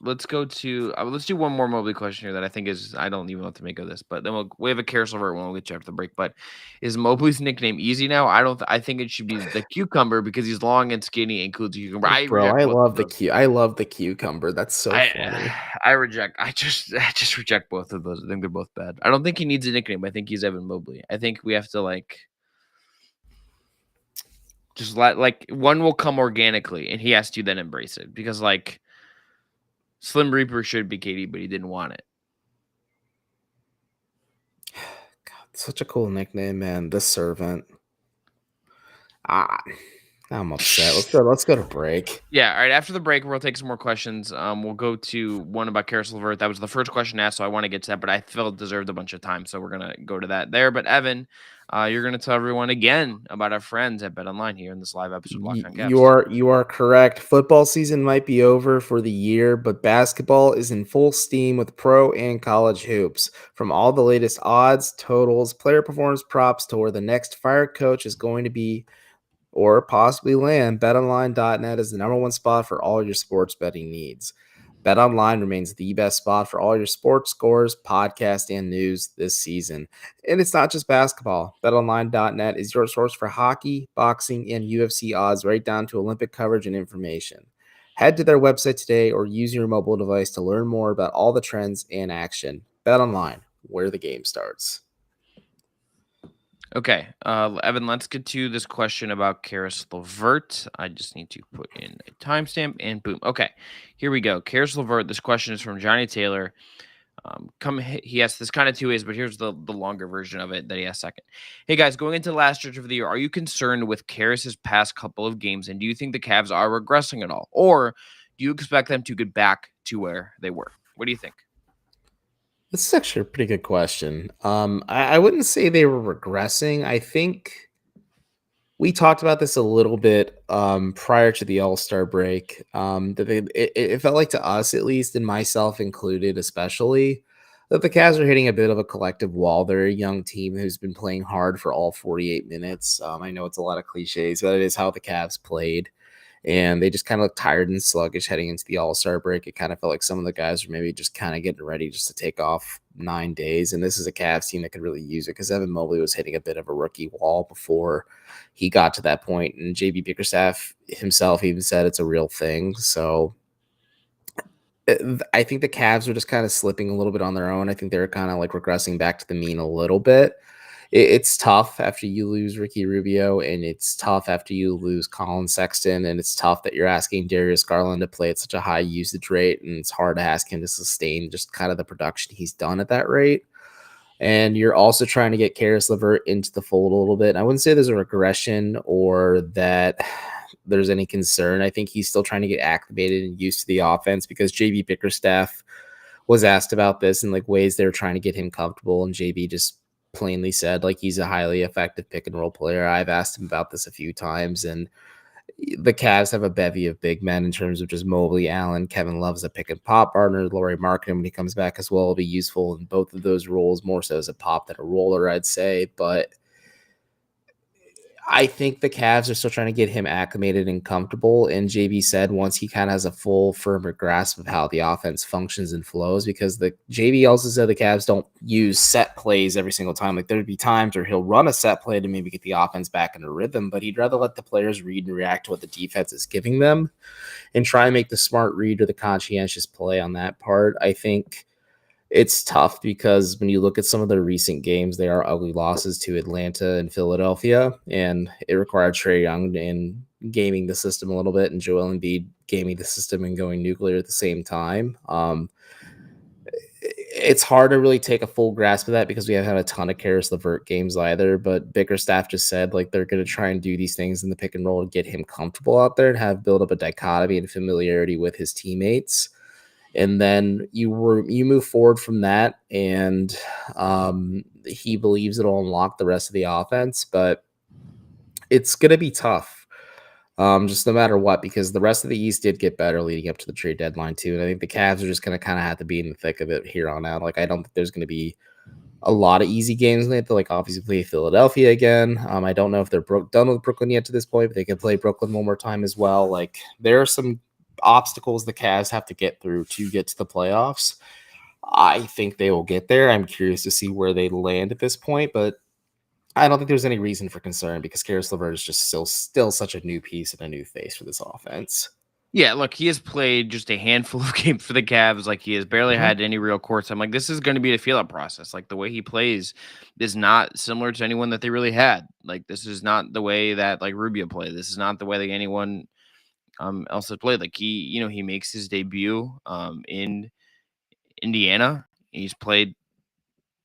A: Let's go to let's do one more Mobley question here that I think is I don't even know what to make of this, but then we have a carousel vert one. We'll get you after the break. But is Mobley's nickname easy now? I think it should be the cucumber because he's long and skinny and includes a cucumber.
C: I love the cucumber. That's so funny.
A: I just reject both of those. I think they're both bad. I don't think he needs a nickname. I think he's Evan Mobley. I think we have to like. Just like one will come organically, and he has to then embrace it because like Slim Reaper should be KD, but he didn't want it.
C: God, such a cool nickname, man. The Servant. I'm upset. Let's go to break.
A: Yeah, all right. After the break, we'll take some more questions. We'll go to one about Carousel Vert. That was the first question asked, so I want to get to that, but I feel it deserved a bunch of time, so we're gonna go to that there. But Evan, you're gonna tell everyone again about our friends at BetOnline here in this live episode of Locked On Cavs.
C: You are correct. Football season might be over for the year, but basketball is in full steam with pro and college hoops. From all the latest odds, totals, player performance props to where the next fire coach is going to be or possibly land, BetOnline.net is the number one spot for all your sports betting needs. BetOnline remains the best spot for all your sports scores, podcasts, and news this season. And it's not just basketball. BetOnline.net is your source for hockey, boxing, and UFC odds right down to Olympic coverage and information. Head to their website today or use your mobile device to learn more about all the trends and action. BetOnline, where the game starts.
A: Okay, Evan, let's get to this question about Caris LeVert. I just need to put in a timestamp and boom. Okay, here we go. Caris LeVert, this question is from Johnny Taylor. He asked this kind of two ways, but here's the longer version of it that he asked second. Hey, guys, going into the last stretch of the year, are you concerned with Caris's past couple of games, and do you think the Cavs are regressing at all? Or do you expect them to get back to where they were? What do you think?
C: This is actually a pretty good question. I wouldn't say they were regressing. I think we talked about this a little bit prior to the All-Star break. That it felt like to us, at least, and myself included, especially, that the Cavs are hitting a bit of a collective wall. They're a young team who's been playing hard for all 48 minutes. I know it's a lot of cliches, but it is how the Cavs played. And they just kind of looked tired and sluggish heading into the All-Star break. It kind of felt like some of the guys were maybe just kind of getting ready just to take off 9 days. And this is a Cavs team that could really use it because Evan Mobley was hitting a bit of a rookie wall before he got to that point. And JB Bickerstaff himself even said it's a real thing. So I think the Cavs are just kind of slipping a little bit on their own. I think they're kind of like regressing back to the mean a little bit. It's tough after you lose Ricky Rubio, and it's tough after you lose Colin Sexton, and it's tough that you're asking Darius Garland to play at such a high usage rate, and it's hard to ask him to sustain just kind of the production he's done at that rate. And you're also trying to get Karis LeVert into the fold a little bit. And I wouldn't say there's a regression or that there's any concern. I think he's still trying to get acclimated and used to the offense because JB Bickerstaff was asked about this in like ways they were trying to get him comfortable, and JB just plainly said like he's a highly effective pick and roll player. I've asked him about this a few times, and the Cavs have a bevy of big men in terms of just Mobley, Allen, Kevin Love's a pick and pop partner. Laurie Markkinen, when he comes back as well, will be useful in both of those roles, more so as a pop than a roller, I'd say. But I think the Cavs are still trying to get him acclimated and comfortable. And JB said once he kind of has a full, firmer grasp of how the offense functions and flows, because the JB also said the Cavs don't use set plays every single time. Like there'd be times where he'll run a set play to maybe get the offense back in a rhythm, but he'd rather let the players read and react to what the defense is giving them and try and make the smart read or the conscientious play on that part. I think it's tough because when you look at some of the recent games, they are ugly losses to Atlanta and Philadelphia, and it required Trae Young in gaming the system a little bit and Joel Embiid gaming the system and going nuclear at the same time. It's hard to really take a full grasp of that because we haven't had a ton of Karis LeVert games either, but Bickerstaff just said like they're going to try and do these things in the pick and roll to get him comfortable out there and have build up a dichotomy and familiarity with his teammates. And then you move forward from that, and he believes it'll unlock the rest of the offense, but it's going to be tough, just no matter what, because the rest of the East did get better leading up to the trade deadline too. And I think the Cavs are just going to kind of have to be in the thick of it here on out. Like I don't think there's going to be a lot of easy games. They have to like obviously play Philadelphia again. I don't know if they're done with Brooklyn yet to this point, but they can play Brooklyn one more time as well. Like there are some obstacles the Cavs have to get through to get to the playoffs. I think they will get there. I'm curious to see where they land at this point, but I don't think there's any reason for concern because Karis LeVert is just still such a new piece and a new face for this offense.
A: Yeah, look, he has played just a handful of games for the Cavs. Like he has barely had any real courts. I'm like, this is going to be a feel-out process. Like the way he plays is not similar to anyone that they really had. Like this is not the way that like Rubio played. This is not the way that anyone else has played. Like he makes his debut in Indiana. He's played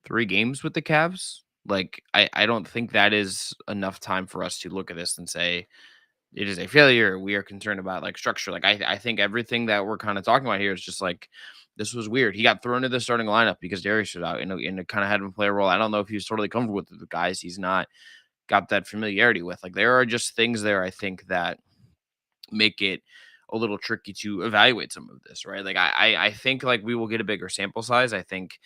A: 3 games with the Cavs. Like I don't think that is enough time for us to look at this and say it is a failure. We are concerned about like structure. Like I think everything that we're kind of talking about here is just like this was weird. He got thrown into the starting lineup because Darius was out and it kind of had him play a role. I don't know if he was totally comfortable with the guys he's not got that familiarity with. Like there are just things there I think that make it a little tricky to evaluate some of this, right? Like I think like we will get a bigger sample size. I think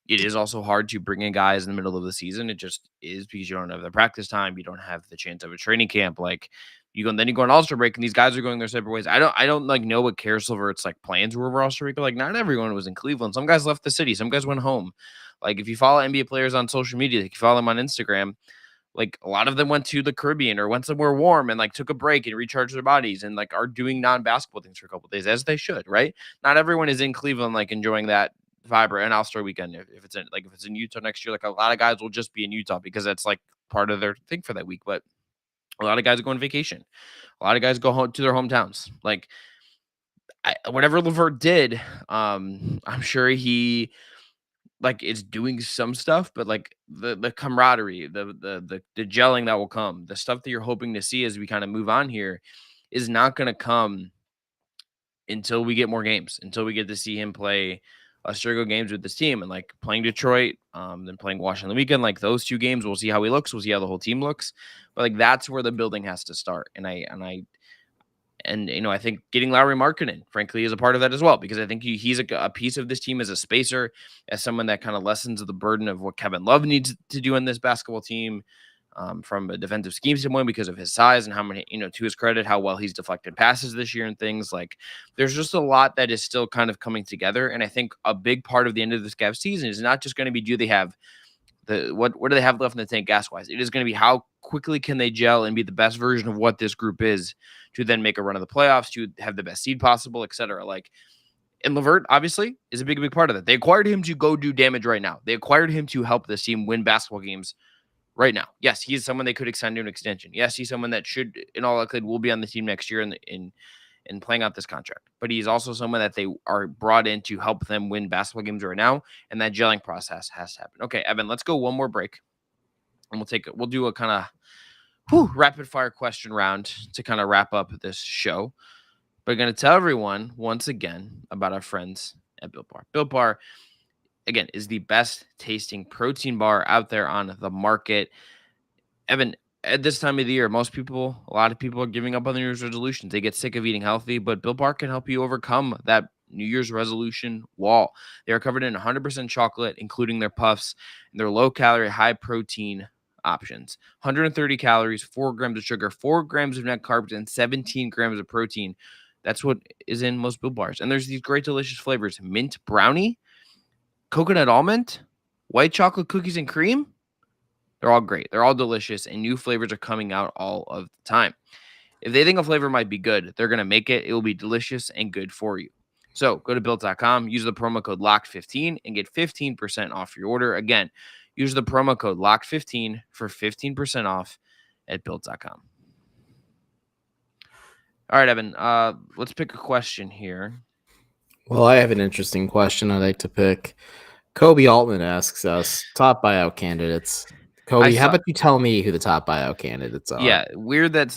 A: it is also hard to bring in guys in the middle of the season. It just is because you don't have the practice time. You don't have the chance of a training camp. Like then you go on All-Star break and these guys are going their separate ways. I don't like know what Karis LeVert's like plans were over All-Star break. Like not everyone was in Cleveland. Some guys left the city. Some guys went home. Like if you follow NBA players on social media, like you follow them on Instagram, like a lot of them went to the Caribbean or went somewhere warm and like took a break and recharged their bodies and like are doing non-basketball things for a couple of days as they should, right? Not everyone is in Cleveland like enjoying that vibrant and All-Star weekend. If it's in Utah next year, like a lot of guys will just be in Utah because that's like part of their thing for that week. But a lot of guys go on vacation. A lot of guys go home to their hometowns. Like whatever LeVert did, I'm sure he like is doing some stuff, but like the camaraderie, the gelling that will come, the stuff that you're hoping to see as we kind of move on here is not going to come until we get more games, until we get to see him play a string of games with this team, and like playing Detroit, then playing Washington the weekend, like those 2 games, we'll see how he looks. We'll see how the whole team looks. But like that's where the building has to start. And I think getting Lauri Markkanen, frankly, is a part of that as well, because I think he's a piece of this team as a spacer, as someone that kind of lessens the burden of what Kevin Love needs to do in this basketball team. From a defensive scheme standpoint, because of his size and how many, to his credit, how well he's deflected passes this year and things like. There's just a lot that is still kind of coming together, and I think a big part of the end of this Cavs season is not just going to be do they have what do they have left in the tank gas wise. It is going to be how quickly can they gel and be the best version of what this group is to then make a run of the playoffs, to have the best seed possible, etc. Like. And LeVert, obviously, is a big part of that. They acquired him to go do damage right now. They acquired him to help this team win basketball games right now. Yes, he's someone they could extend to an extension. Yes, he's someone that should, in all likelihood, will be on the team next year in playing out this contract. But he's also someone that they are brought in to help them win basketball games right now, and that gelling process has to happen. Okay, Evan, let's go one more break, and we'll do a kind of rapid fire question round to kind of wrap up this show. But I'm going to tell everyone once again about our friends at Built Bar. Built Bar, again, is the best tasting protein bar out there on the market. Evan, at this time of the year, a lot of people are giving up on their New Year's resolutions. They get sick of eating healthy, but Built Bar can help you overcome that New Year's resolution wall. They are covered in 100% chocolate, including their puffs, and their low-calorie, high-protein options. 130 calories, 4 grams of sugar, 4 grams of net carbs, and 17 grams of protein. That's what is in most Built Bars. And there's these great, delicious flavors. Mint brownie, coconut almond, white chocolate cookies and cream. They're all great. They're all delicious, and new flavors are coming out all of the time. If they think a flavor might be good, they're going to make it. It will be delicious and good for you. So go to Built.com, use the promo code LOCKED15, and get 15% off your order. Again, use the promo code LOCKED15 for 15% off at Built.com. All right, Evan, let's pick a question here.
C: Well, I have an interesting question I'd like to pick. Kobe Altman asks us, top buyout candidates. Kobe, how about you tell me who the top buyout candidates are?
A: Yeah, weird that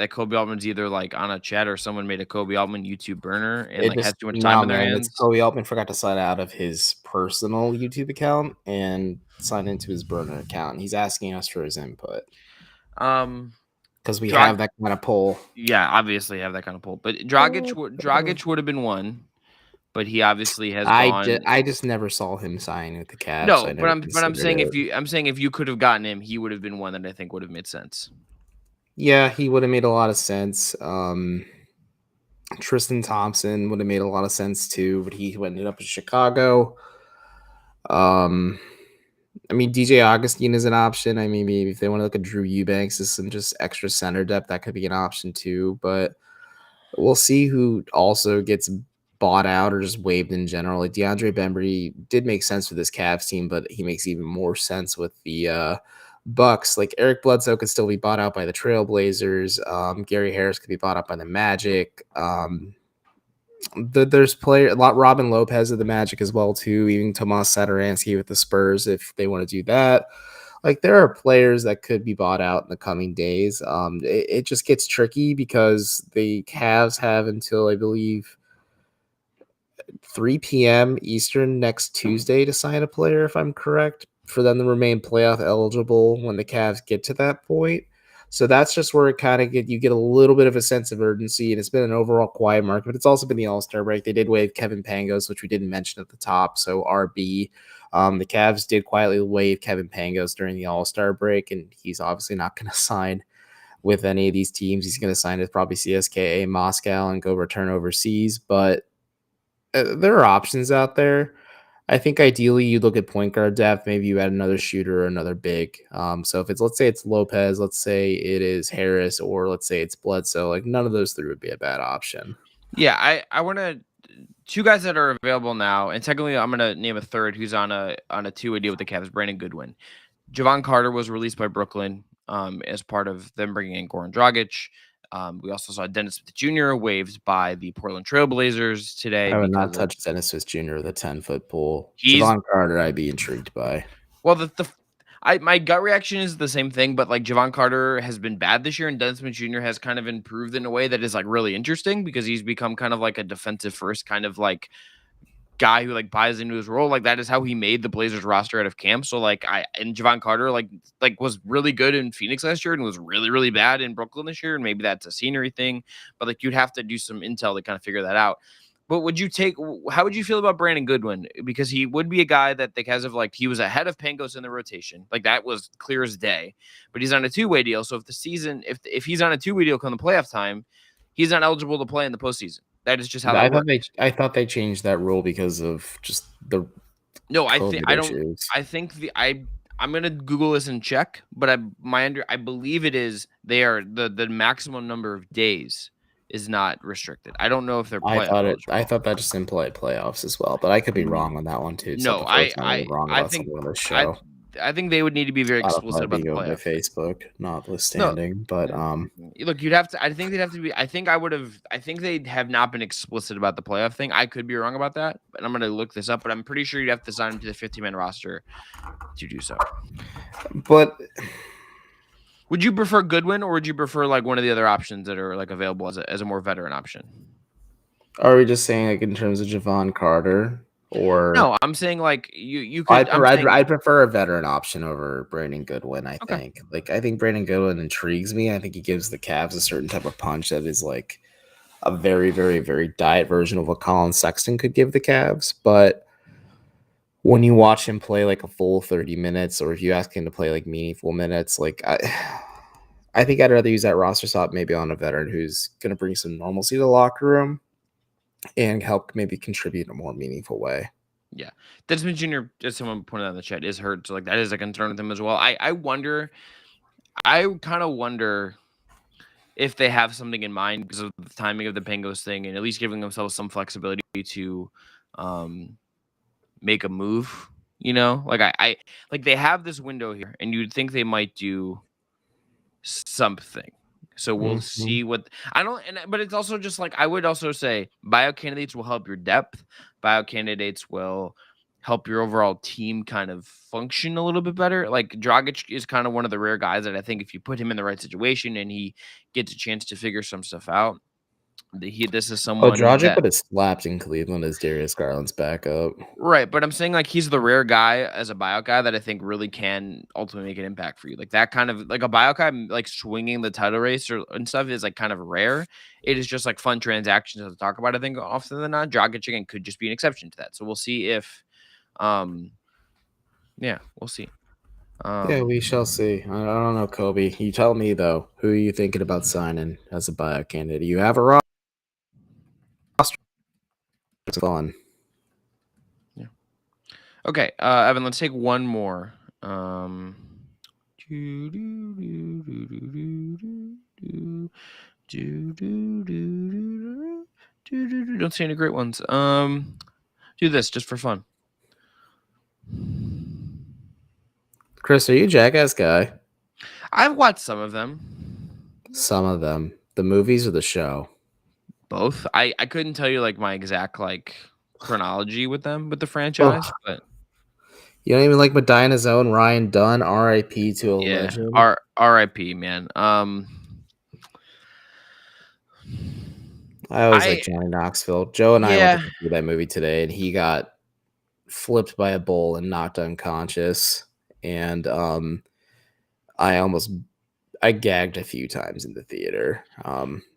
A: Kobe Altman's either like on a chat or someone made a Kobe Altman YouTube burner and has too much time in their hands.
C: Kobe Altman forgot to sign out of his personal YouTube account and sign into his burner account. He's asking us for his input. Because we have that kind of poll.
A: Yeah, obviously have that kind of poll. But Dragic would have been one, but he obviously has gone.
C: I just never saw him sign with the Cavs.
A: No, but I'm saying if you could have gotten him, he would have been one that I think would have made sense.
C: Yeah, he would have made a lot of sense. Tristan Thompson would have made a lot of sense too, but he ended up in Chicago. I mean, DJ Augustine is an option. I mean, maybe if they want to look at Drew Eubanks as some just extra center depth, that could be an option too. But we'll see who also gets bought out or just waived in general. Like DeAndre Bembry did make sense for this Cavs team, but he makes even more sense with the Bucks. Like Eric Bledsoe could still be bought out by the Trailblazers. Gary Harris could be bought out by the Magic. There's Robin Lopez of the Magic as well too. Even Tomas Satoransky with the Spurs if they want to do that. Like there are players that could be bought out in the coming days. It just gets tricky because the Cavs have until I believe 3 p.m. Eastern next Tuesday to sign a player, if I'm correct, for them to remain playoff eligible when the Cavs get to that point. So that's just where it kind of you get a little bit of a sense of urgency, and it's been an overall quiet market, but it's also been the All-Star break. They did waive Kevin Pangos, which we didn't mention at the top, so RB. The Cavs did quietly waive Kevin Pangos during the All-Star break, and he's obviously not going to sign with any of these teams. He's going to sign with probably CSKA Moscow and go return overseas, but there are options out there. I think ideally you look at point guard depth. Maybe you add another shooter or another big. So if let's say it's Lopez, let's say it is Harris, or let's say it's Bledsoe, like none of those three would be a bad option.
A: Yeah, I want to two guys that are available now, and technically I'm going to name a third who's on a 2-way deal with the Cavs, Brandon Goodwin. Javon Carter was released by Brooklyn as part of them bringing in Goran Dragic. We also saw Dennis Smith Jr. waived by the Portland Trailblazers today.
C: I would not touch Dennis Smith Jr. with a 10-foot pole. Javon Carter, I'd be intrigued by.
A: Well, my gut reaction is the same thing, but like Javon Carter has been bad this year, and Dennis Smith Jr. has kind of improved in a way that is like really interesting because he's become kind of like a defensive first kind of like guy who like buys into his role. Like that is how he made the Blazers roster out of camp. So like and Javon Carter like was really good in Phoenix last year and was really, really bad in Brooklyn this year. And maybe that's a scenery thing, but like you'd have to do some intel to kind of figure that out. But how would you feel about Brandon Goodwin? Because he would be a guy that because of like he was ahead of Pangos in the rotation. Like that was clear as day. But he's on a 2-way deal. So if he's on a 2-way deal come the playoff time, he's not eligible to play in the postseason. That is just how that works.
C: I thought they changed that rule because of just the COVID issues.
A: I'm gonna Google this and check, but I believe it is they are the maximum number of days is not restricted. I don't know if they're playoff.
C: I thought that just implied playoffs as well, but I could be wrong on that one too. It's
A: no, I think they would need to be very explicit about the playoff.
C: Facebook, notwithstanding, but
A: look, you'd have to. I think they'd have to be. I think they have not been explicit about the playoff thing. I could be wrong about that, but I'm gonna look this up. But I'm pretty sure you'd have to sign him to the 50-man roster to do so.
C: But
A: would you prefer Goodwin or would you prefer like one of the other options that are like available as a more veteran option?
C: Are we just saying like in terms of Javon Carter? Or
A: no, I'm saying like you could.
C: I'd prefer a veteran option over Brandon Goodwin. I think I think Brandon Goodwin intrigues me. I think he gives the Cavs a certain type of punch that is like a very, very, very diet version of what Colin Sexton could give the Cavs. But when you watch him play like a full 30 minutes, or if you ask him to play like meaningful minutes, like I think I'd rather use that roster spot maybe on a veteran who's going to bring some normalcy to the locker room and help maybe contribute in a more meaningful way.
A: Yeah. Desmond Jr., as someone pointed out in the chat, is hurt. So like that is a concern with him as well. I kind of wonder if they have something in mind because of the timing of the Pangos thing and at least giving themselves some flexibility to make a move, you know? Like I like they have this window here and you'd think they might do something. So we'll see what but it's also just like I would also say buyout candidates will help your depth. Buyout candidates will help your overall team kind of function a little bit better. Like Dragic is kind of one of the rare guys that I think if you put him in the right situation and he gets a chance to figure some stuff out, this is someone.
C: Dragic would have slapped in Cleveland as Darius Garland's backup.
A: Right, but I'm saying like he's the rare guy as a buyout guy that I think really can ultimately make an impact for you. Like that kind of like a buyout guy like swinging the title race and stuff is like kind of rare. It is just like fun transactions to talk about. I think often than not, Dragic again could just be an exception to that. So we'll see if, we'll see.
C: Yeah, we shall see. I don't know, Kobe. You tell me though. Who are you thinking about signing as a buyout candidate? You have a roster. It's fun.
A: Yeah. Okay, Evan, let's take one more. Don't see any great ones. Do this just for fun.
C: Chris, are you a Jackass guy?
A: I've watched some of them.
C: Some of them. The movies or the show?
A: Both. I couldn't tell you like my exact like chronology with the franchise, but
C: you don't even like Medina's own Ryan Dunn, R.I.P. to a legend.
A: R.I.P. man. I
C: always like Johnny Knoxville. Joe and I went to see that movie today, and he got flipped by a bull and knocked unconscious. And I gagged a few times in the theater.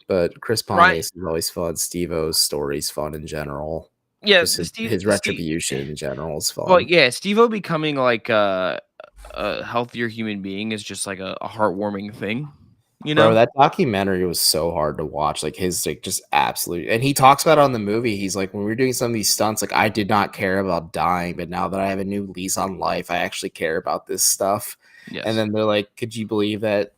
C: But Chris Pontius is always fun. Steve-O's story's fun in general.
A: Yeah,
C: his retribution in general is fun.
A: Well, yeah, Steve-O becoming like a healthier human being is just like a heartwarming thing. You know,
C: bro, that documentary was so hard to watch. Like his like just absolute, and he talks about it on the movie. He's like, when we were doing some of these stunts, like I did not care about dying, but now that I have a new lease on life, I actually care about this stuff. Yes. And then they're like, could you believe that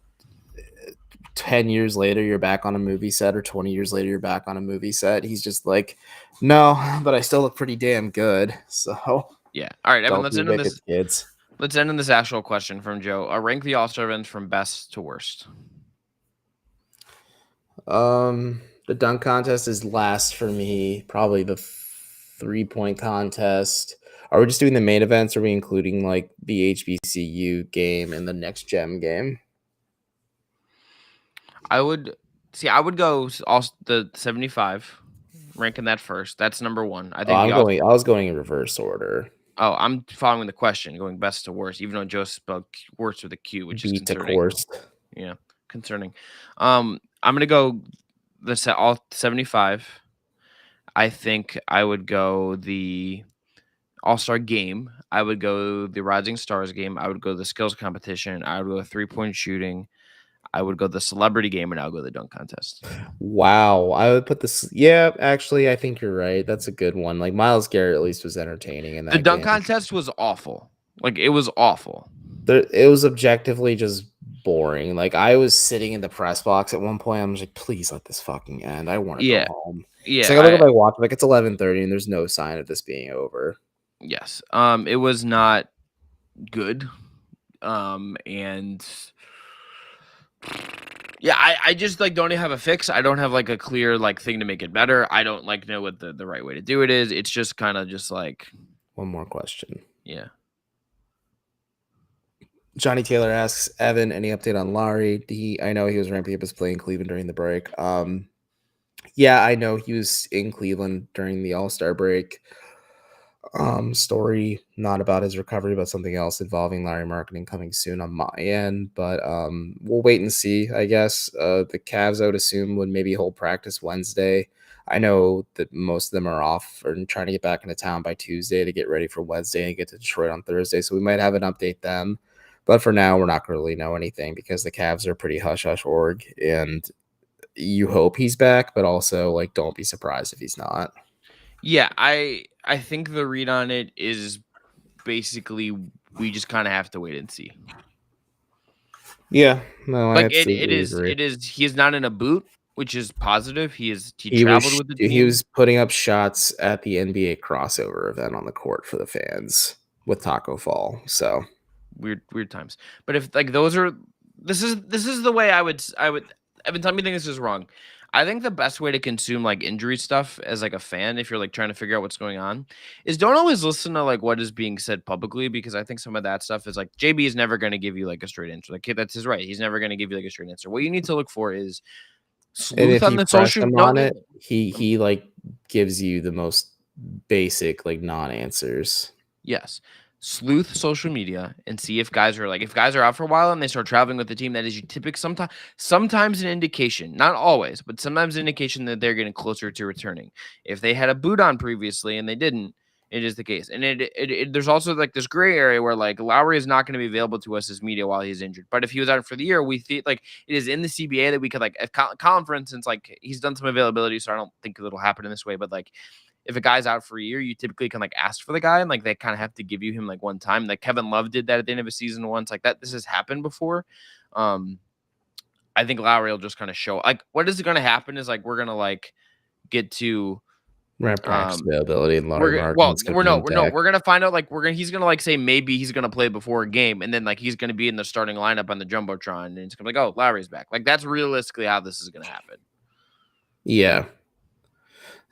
C: 10 years later you're back on a movie set, or 20 years later you're back on a movie set? He's just like, no, but I still look pretty damn good. So
A: yeah. All right, Evan, let's end on this. Kids. Let's end on this actual question from Joe. Rank the All-Star events from best to worst.
C: The dunk contest is last for me. Probably the 3-point contest. Are we just doing the main events? Or are we including like the HBCU game and the next gem game?
A: I would go also the 75 ranking that first. That's number one. I
C: Oh,
A: think
C: I was going in reverse order.
A: Oh, I'm following the question, going best to worst, even though Joe spelled worst with a Q, which is
C: Beat to
A: concerning.
C: course.
A: Yeah, concerning. I'm gonna go all 75. I think I would go the All-Star game. I would go the Rising Stars game. I would go the skills competition. I would go 3-point shooting. I would go the celebrity game, and I'll go the dunk contest.
C: Wow, I would put this. Yeah, actually, I think you're right. That's a good one. Like Miles Garrett at least was entertaining in that
A: The dunk
C: game.
A: contest was awful. Like it was awful.
C: It was objectively just boring. Like I was sitting in the press box at one point. I'm just like, please let this fucking end. I want to
A: Yeah.
C: go home.
A: Yeah.
C: So I look at my watch, like it's 11:30, and there's no sign of this being over.
A: Yes. It was not good. And yeah, I just like don't have a fix. I don't have like a clear like thing to make it better. I don't like know what the right way to do it is. It's just kind of just like
C: one more question.
A: Yeah.
C: Johnny Taylor asks, Evan, any update on Lowry? I know he was ramping up his play in Cleveland during the break. Yeah, I know he was in Cleveland during the All-Star break. Story not about his recovery, but something else involving Lowry marketing coming soon on my end. But we'll wait and see, I guess. The Cavs, I would assume, would maybe hold practice Wednesday. I know that most of them are off or trying to get back into town by Tuesday to get ready for Wednesday and get to Detroit on Thursday. So we might have an update then. But for now, we're not going to really know anything because the Cavs are a pretty hush-hush org. And you hope he's back, but also like don't be surprised if he's not.
A: Yeah, I think the read on it is basically we just kind of have to wait and see.
C: Yeah, no,
A: like it is. He is not in a boot, which is positive. He traveled with the team.
C: He was putting up shots at the NBA crossover event on the court for the fans with Taco Fall. So
A: weird times. But if like those are this is the way I would. Evan, tell me think this is wrong. I think the best way to consume like injury stuff as like a fan, if you're like trying to figure out what's going on, is don't always listen to like what is being said publicly, because I think some of that stuff is like JB is never going to give you like a straight answer. Like that's his right. He's never going to give you like a straight answer. What you need to look for is sleuth on the social
C: media. He like gives you the most basic like non-answers.
A: Yes. Sleuth social media and see if guys are out for a while and they start traveling with the team. That is sometimes an indication, not always, but sometimes an indication that they're getting closer to returning. If they had a boot on previously and they didn't, it is the case. And there's also like this gray area where like Lowry is not going to be available to us as media while he's injured. But if he was out for the year, we think like it is in the CBA that we could like, if Colin, for instance, like he's done some availability, so I don't think it'll happen in this way, but like if a guy's out for a year, you typically can like ask for the guy and like they kind of have to give you him like one time. Like Kevin Love did that at the end of a season once. Like that, this has happened before. I think Lowry will just kind of show like what is going to happen is like we're gonna like get to
C: availability and Lowry.
A: We're gonna find out like he's gonna like say maybe he's gonna play before a game and then like he's gonna be in the starting lineup on the jumbotron and it's gonna be like, oh, Lowry's back. Like that's realistically how this is gonna happen.
C: Yeah.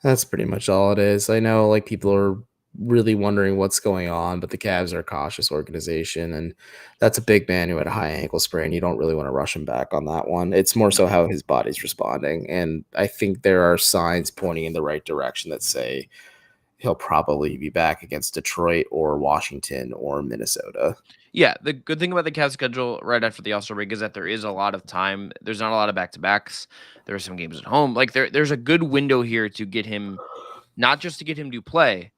C: That's pretty much all it is. I know like people are really wondering what's going on, but the Cavs are a cautious organization, and that's a big man who had a high ankle sprain. You don't really want to rush him back on that one. It's more so how his body's responding, and I think there are signs pointing in the right direction that say he'll probably be back against Detroit or Washington or Minnesota.
A: Yeah, the good thing about the Cavs schedule right after the All-Star break is that there is a lot of time. There's not a lot of back-to-backs. There are some games at home. Like there's a good window here to get him, not just to get him to play,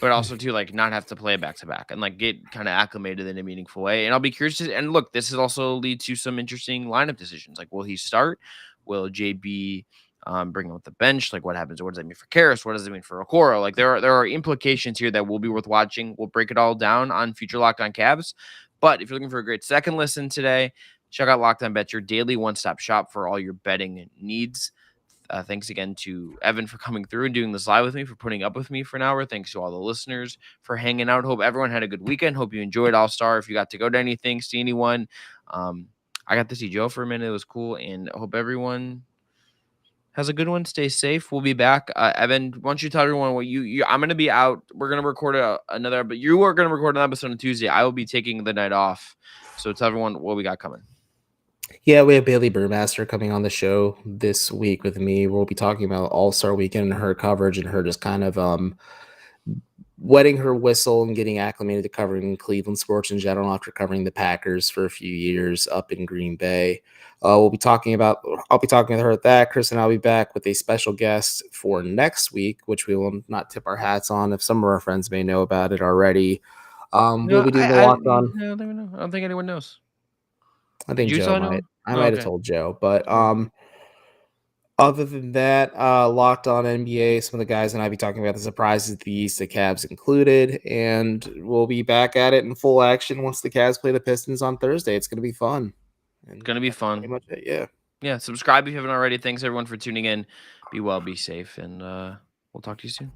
A: but also to like not have to play a back-to-back and like get kind of acclimated in a meaningful way. And I'll be curious to, and look, this is also lead to some interesting lineup decisions. Like, will he start? Will JB bring him with the bench? Like, what happens? What does that mean for Karras? What does it mean for Okoro? Like, there are implications here that will be worth watching. We'll break it all down on future Locked On Cavs. But if you're looking for a great second listen today, check out Locked On Bet, your daily one-stop shop for all your betting needs. Thanks again to Evan for coming through and doing this live with me, for putting up with me for an hour. Thanks to all the listeners for hanging out. Hope everyone had a good weekend. Hope you enjoyed All-Star. If you got to go to anything, see anyone. I got to see Joe for a minute. It was cool. And I hope everyone has a good one. Stay safe. We'll be back. Evan, why don't you tell everyone what I'm going to be out. We're going to record another, but you are going to record an episode on Tuesday. I will be taking the night off. So tell everyone what we got coming.
C: Yeah, we have Bailey Brewmaster coming on the show this week with me. We'll be talking about All-Star Weekend and her coverage and her just kind of wetting her whistle and getting acclimated to covering Cleveland sports in general after covering the Packers for a few years up in Green Bay. I'll be talking with her at that. Chris and I'll be back with a special guest for next week, which we will not tip our hats on if some of our friends may know about it already. We'll be doing the Locked On.
A: I don't even know. I don't think anyone knows.
C: I
A: Did
C: think
A: you
C: Joe
A: tell
C: might.
A: anyone?
C: I
A: Oh,
C: might have
A: okay.
C: told Joe, but
A: Okay.
C: other than that, Locked On NBA, some of the guys and I be talking about the surprises of the East, the Cavs included, and we'll be back at it in full action once the Cavs play the Pistons on Thursday. It's going to be fun.
A: It's
C: And
A: gonna be
C: that's pretty
A: fun.
C: much it. Yeah.
A: Yeah, subscribe if you haven't already. Thanks everyone for tuning in. Be well, be safe, and we'll talk to you soon.